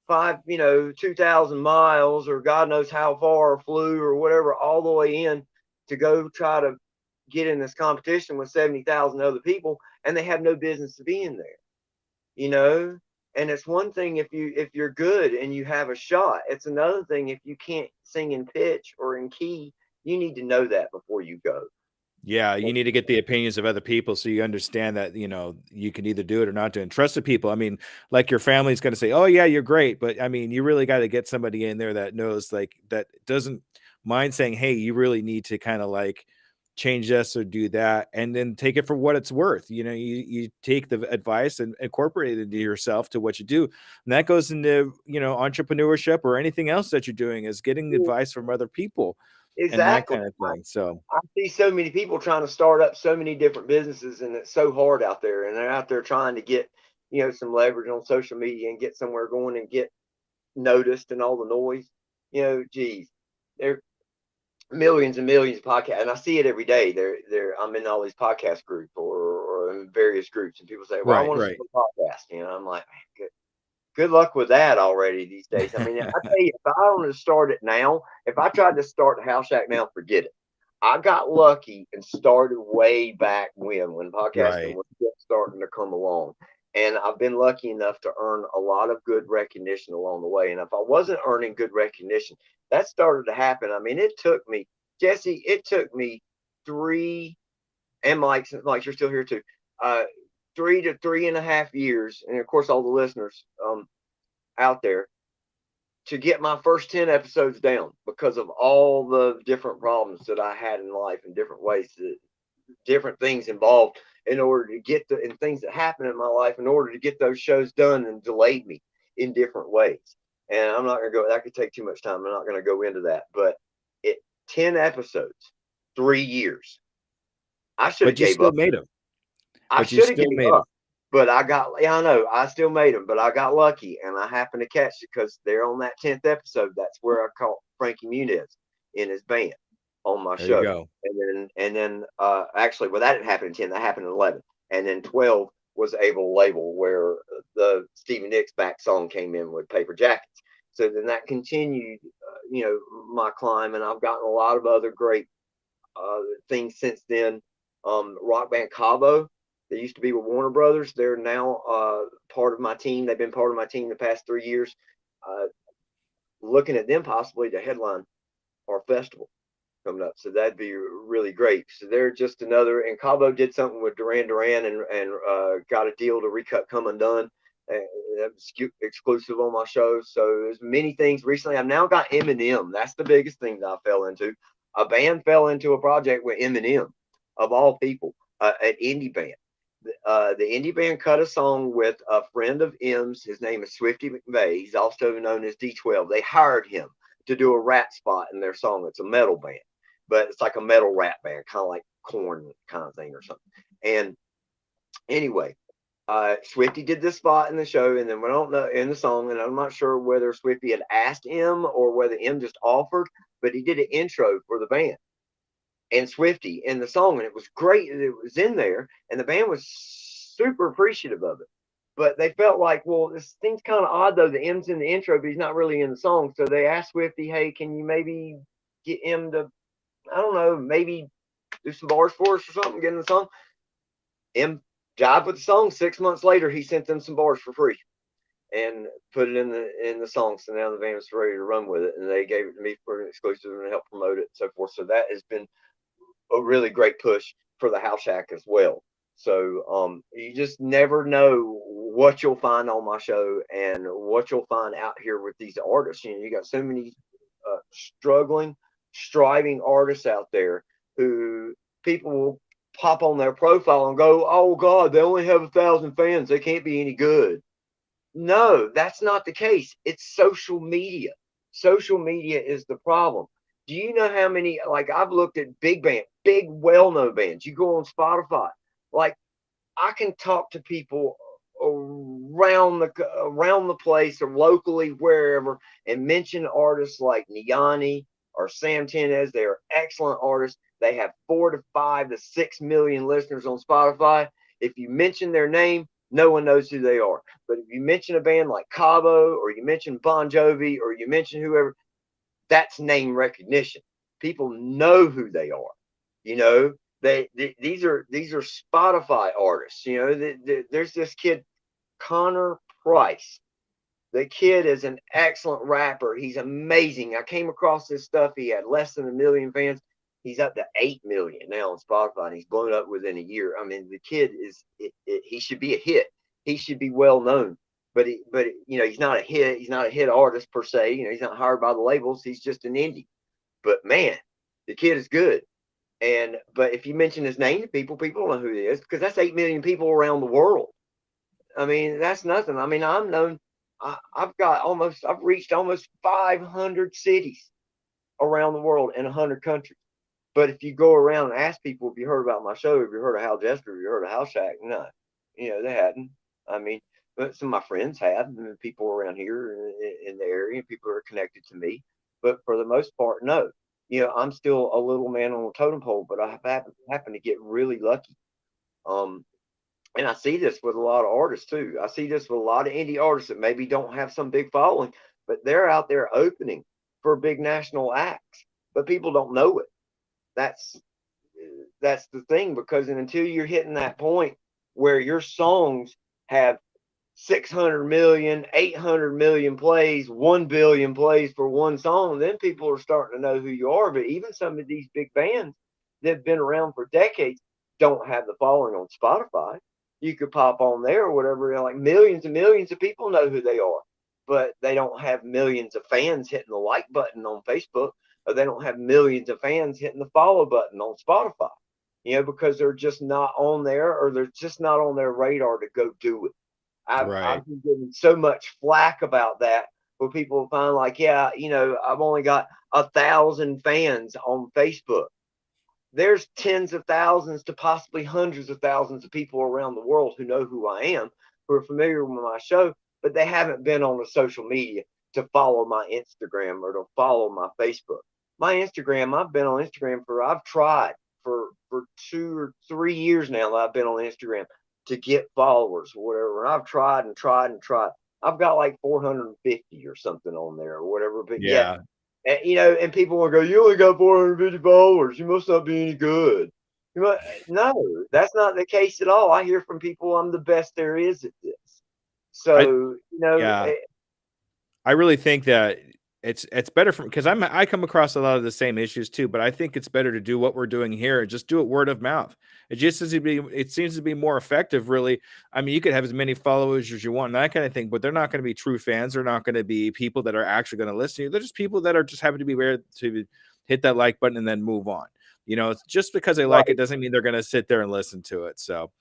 2,000 miles or God knows how far, or flew or whatever, all the way in to go try to get in this competition with 70,000 other people, and they have no business to be in there, you know. And it's one thing if you're good and you have a shot. It's another thing if you can't sing in pitch or in key. You need to know that before you go. Yeah, you need to get the opinions of other people so you understand that, you know, you can either do it or not do it. And trust the people. I mean, like your family's going to say, "Oh yeah, you're great," but I mean, you really got to get somebody in there that knows, like, that doesn't mind saying, "Hey, you really need to kind of like change this or do that," and then take it for what it's worth. You know, you take the advice and incorporate it into yourself to what you do, and that goes into, you know, entrepreneurship or anything else that you're doing, is getting advice from other people and that Exactly. kind of thing. So I see so many people trying to start up so many different businesses, and it's so hard out there. And they're out there trying to get, you know, some leverage on social media and get somewhere going and get noticed and all the noise. You know, geez, there are millions and millions of podcasts, and I see it every day. I'm in all these podcast groups or in various groups, and people say, "Well, I right, want to right. start a podcast." You know, I'm like, good luck with that already these days. I mean, I tell you, if I wanted to start it now, if I tried to start the House Shack now, forget it. I got lucky and started way back when podcasting Right. was just starting to come along. And I've been lucky enough to earn a lot of good recognition along the way. And if I wasn't earning good recognition, that started to happen. I mean, it took me, Jesse, it took me three, and Mike, since Mike, you're still here too, uh, 3 to 3.5 years. And of course, all the listeners out there, to get my first 10 episodes down because of all the different problems that I had in life in different ways, different things involved in order to get and things that happened in my life in order to get those shows done, and delayed me in different ways. And I'm not going to go, that could take too much time. I'm not going to go into that, but 10 episodes, 3 years. I should have But you gave still up. made them. I But you should have still gave made up. them. But I got, yeah, I know, I still made them, but I got lucky and I happened to catch it because they're on that 10th episode. That's where I caught Frankie Muniz in his band on my There you show. go. And then actually, well, that didn't happen in 10, that happened in 11. And then 12 was Able Label, where the Stevie Nicks back song came in with Paper Jackets. So then that continued, my climb, and I've gotten a lot of other great things since then. Rock band Cabo, they used to be with Warner Brothers. They're now part of my team. They've been part of my team the past 3 years. Looking at them possibly to headline our festival coming up. So that'd be really great. So they're just another. And Cabo did something with Duran Duran and got a deal to recut Come Undone. That was exclusive on my show. So there's many things recently. I've now got Eminem. That's the biggest thing that I fell into. A band fell into a project with Eminem, of all people, an indie band. The indie band cut a song with a friend of M's. His name is Swifty McVeigh. He's also known as D12. They hired him to do a rap spot in their song. It's a metal band, but it's like a metal rap band, kind of like Korn kind of thing or something. And anyway, Swifty did this spot in the show, and then we don't know in the song, and I'm not sure whether Swifty had asked him or whether M just offered, but he did an intro for the band and Swifty in the song, and it was great. It was in there, and the band was super appreciative of it. But they felt like, well, this thing's kind of odd though. The M's in the intro, but he's not really in the song. So they asked Swifty, "Hey, can you maybe get him to, I don't know, maybe do some bars for us or something, get in the song. Jive with the song. 6 months later, he sent them some bars for free and put it in the song. So now the band was ready to run with it, and they gave it to me for an exclusive and help promote it and so forth. So that has been a really great push for the House Shack as well. So you just never know what you'll find on my show and what you'll find out here with these artists. You know, you got so many struggling, striving artists out there who people will pop on their profile and go, "Oh God, they only have 1,000 fans. They can't be any good." No, that's not the case. It's social media. Social media is the problem. Do you know how many, like I've looked at big well-known bands. You go on Spotify, like I can talk to people around the place or locally, wherever, and mention artists like Niani or Sam Tenez. They are excellent artists. They have 4 to 5 to 6 million listeners on Spotify. If you mention their name, no one knows who they are. But if you mention a band like Cabo, or you mention Bon Jovi, or you mention whoever, that's name recognition. People know who they are. You know, these are Spotify artists. You know, there's this kid, Connor Price. The kid is an excellent rapper. He's amazing. I came across this stuff. He had less than 1 million fans. He's up to 8 million now on Spotify, and he's blown up within a year. I mean, the kid is he should be a hit. He should be well known. But you know, he's not a hit. He's not a hit artist per se. You know, he's not hired by the labels. He's just an indie. But man, the kid is good. But if you mention his name to people, people know who he is, because that's 8 million people around the world. I mean, that's nothing. I mean, I'm known. I've reached almost 500 cities around the world in 100 countries. But if you go around and ask people, have you heard about my show? Have you heard of Hal Jester? Have you heard of House Shack? No, you know, they hadn't. I mean, but some of my friends have, and people around here in the area, people are connected to me. But for the most part, no. You know, I'm still a little man on a totem pole, but I happen to get really lucky. And I see this with a lot of artists too. I see this with a lot of indie artists that maybe don't have some big following, but they're out there opening for big national acts, but people don't know it. That's the thing, because until you're hitting that point where your songs have 600 million, 800 million plays, 1 billion plays for one song, then people are starting to know who you are. But even some of these big bands that have been around for decades don't have the following on Spotify. You could pop on there or whatever, like millions and millions of people know who they are, but they don't have millions of fans hitting the like button on Facebook, or they don't have millions of fans hitting the follow button on Spotify, you know, because they're just not on there, or they're just not on their radar to go do it. I've been getting so much flack about that, where people find like, yeah, you know, I've only got 1,000 fans on Facebook. There's tens of thousands to possibly hundreds of thousands of people around the world who know who I am, who are familiar with my show, but they haven't been on the social media to follow my Instagram or to follow my Facebook. My Instagram, I've been on Instagram I've tried for 2 or 3 years now that I've been on Instagram to get followers or whatever. And I've tried and tried and tried. I've got like 450 or something on there or whatever. But yeah, and, you know, and people will go, "You only got 450 followers. You must not be any good." No, that's not the case at all. I hear from people I'm the best there is at this. So, you know, I really think that it's better because I come across a lot of the same issues too, but I think it's better to do what we're doing here and just do it word of mouth. It seems to be more effective, really. I mean, you could have as many followers as you want and that kind of thing, but they're not going to be true fans. They're not going to be people that are actually going to listen to you. They're just people that are just happen to be there to hit that like button and then move on. You know, just because they like it doesn't mean they're going to sit there and listen to it. So.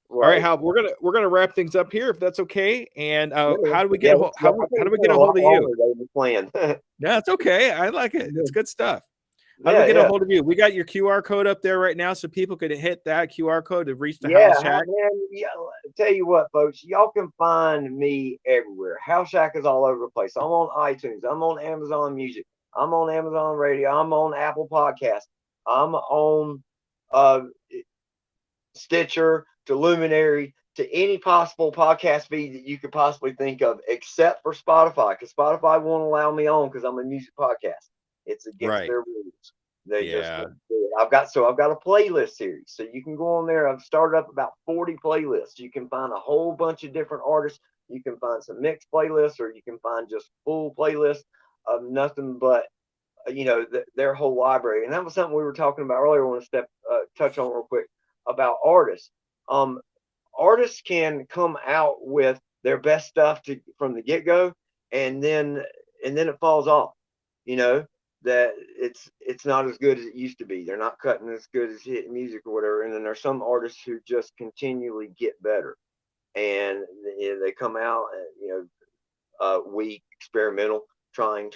All right, Hal, we're gonna wrap things up here if that's okay. And how do we get how do we get a hold of you? Yeah, it's okay. I like it. It's good stuff. How do we get a hold of you? We got your QR code up there right now, so people could hit that QR code to reach the House Shack. Yeah, tell you what, folks, y'all can find me everywhere. House Shack is all over the place. I'm on iTunes. I'm on Amazon Music. I'm on Amazon Radio. I'm on Apple Podcasts. I'm on Stitcher, to Luminary, to any possible podcast feed that you could possibly think of, except for Spotify, because Spotify won't allow me on because I'm a music podcast. It's against their rules. They just Yeah. won't do it. I've got a playlist series, so you can go on there. I've started up about 40 playlists. You can find a whole bunch of different artists. You can find some mixed playlists, or you can find just full playlists of nothing but their whole library. And that was something we were talking about earlier. I want to touch on real quick about artists. Artists can come out with their best stuff from the get go, and then it falls off. That it's not as good as it used to be. They're not cutting as good as hit music or whatever. And then there's some artists who just continually get better, and they come out, weak, experimental, trying.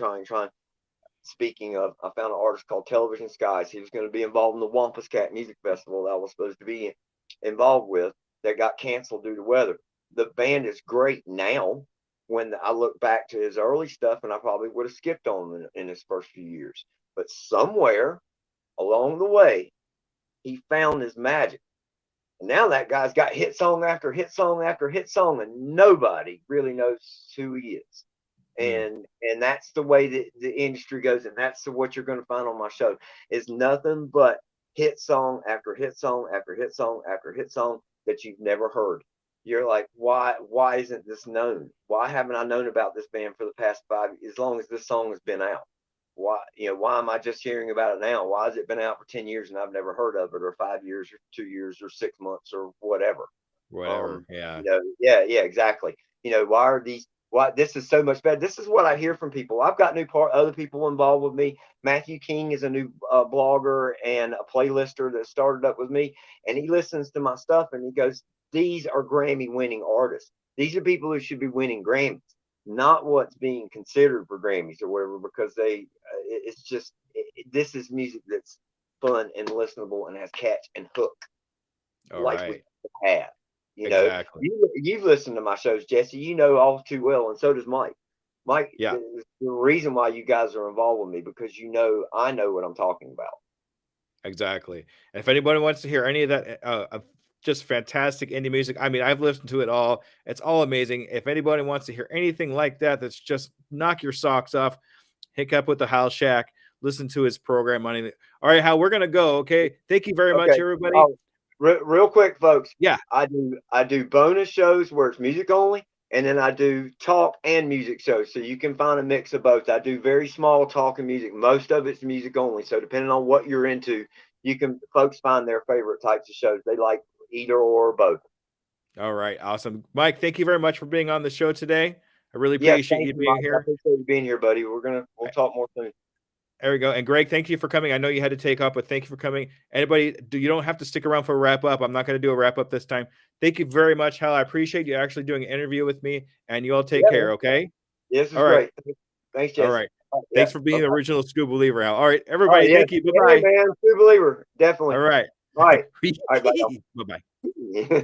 Speaking of, I found an artist called Television Skies. He was going to be involved in the Wampus Cat Music Festival that I was supposed to be involved with, that got canceled due to weather. The band is great now. When I look back to his early stuff, and I probably would have skipped on him in his first few years. But somewhere along the way, he found his magic. And now that guy's got hit song after hit song after hit song, and nobody really knows who he is. And that's the way that the industry goes, and that's what you're going to find on my show is nothing but hit song after hit song after hit song after hit song that you've never heard. You're like, why isn't this known? Why haven't I known about this band for the past 5 years, as long as this song has been out? Why am I just hearing about it now? Why has it been out for 10 years and I've never heard of it, or 5 years or 2 years or 6 months or whatever? Yeah. Yeah, exactly. Why this is so much better. This is what I hear from people. I've got other people involved with me. Matthew King is a new blogger and a playlister that started up with me, and he listens to my stuff and he goes, these are Grammy winning artists. These are people who should be winning Grammys, not what's being considered for Grammys or whatever, because this is music that's fun and listenable and has catch and hook. All like right. we have. Exactly. You've listened to my shows, Jesse. You know all too well, and so does Mike. Mike, Yeah. the reason why you guys are involved with me, because I know what I'm talking about. Exactly. And if anybody wants to hear any of that, just fantastic indie music, I mean, I've listened to it all. It's all amazing. If anybody wants to hear anything like that, that's just knock your socks off, hook up with the Hal Shack, listen to his program on it. All right, Hal, we're gonna go. Okay. Thank you very much, everybody. Real quick, folks. Yeah. I do bonus shows where it's music only, and then I do talk and music shows. So you can find a mix of both. I do very small talk and music. Most of it's music only. So depending on what you're into, folks find their favorite types of shows. They like either or both. All right. Awesome. Mike, thank you very much for being on the show today. I really appreciate you being here. I appreciate you being here, buddy. We'll talk more soon. There we go. And Greg, thank you for coming. I know you had to take off, but thank you for coming. Anybody, you don't have to stick around for a wrap up. I'm not going to do a wrap up this time. Thank you very much, Hal. I appreciate you actually doing an interview with me, and you all take care. Okay. This is great. Thanks, Jesse. All right. Thanks for being the original Scuba Believer, Hal. All right, everybody. Thank you. Bye-bye. Man, Scuba Believer. Definitely. All right. All right. Bye-bye. Bye.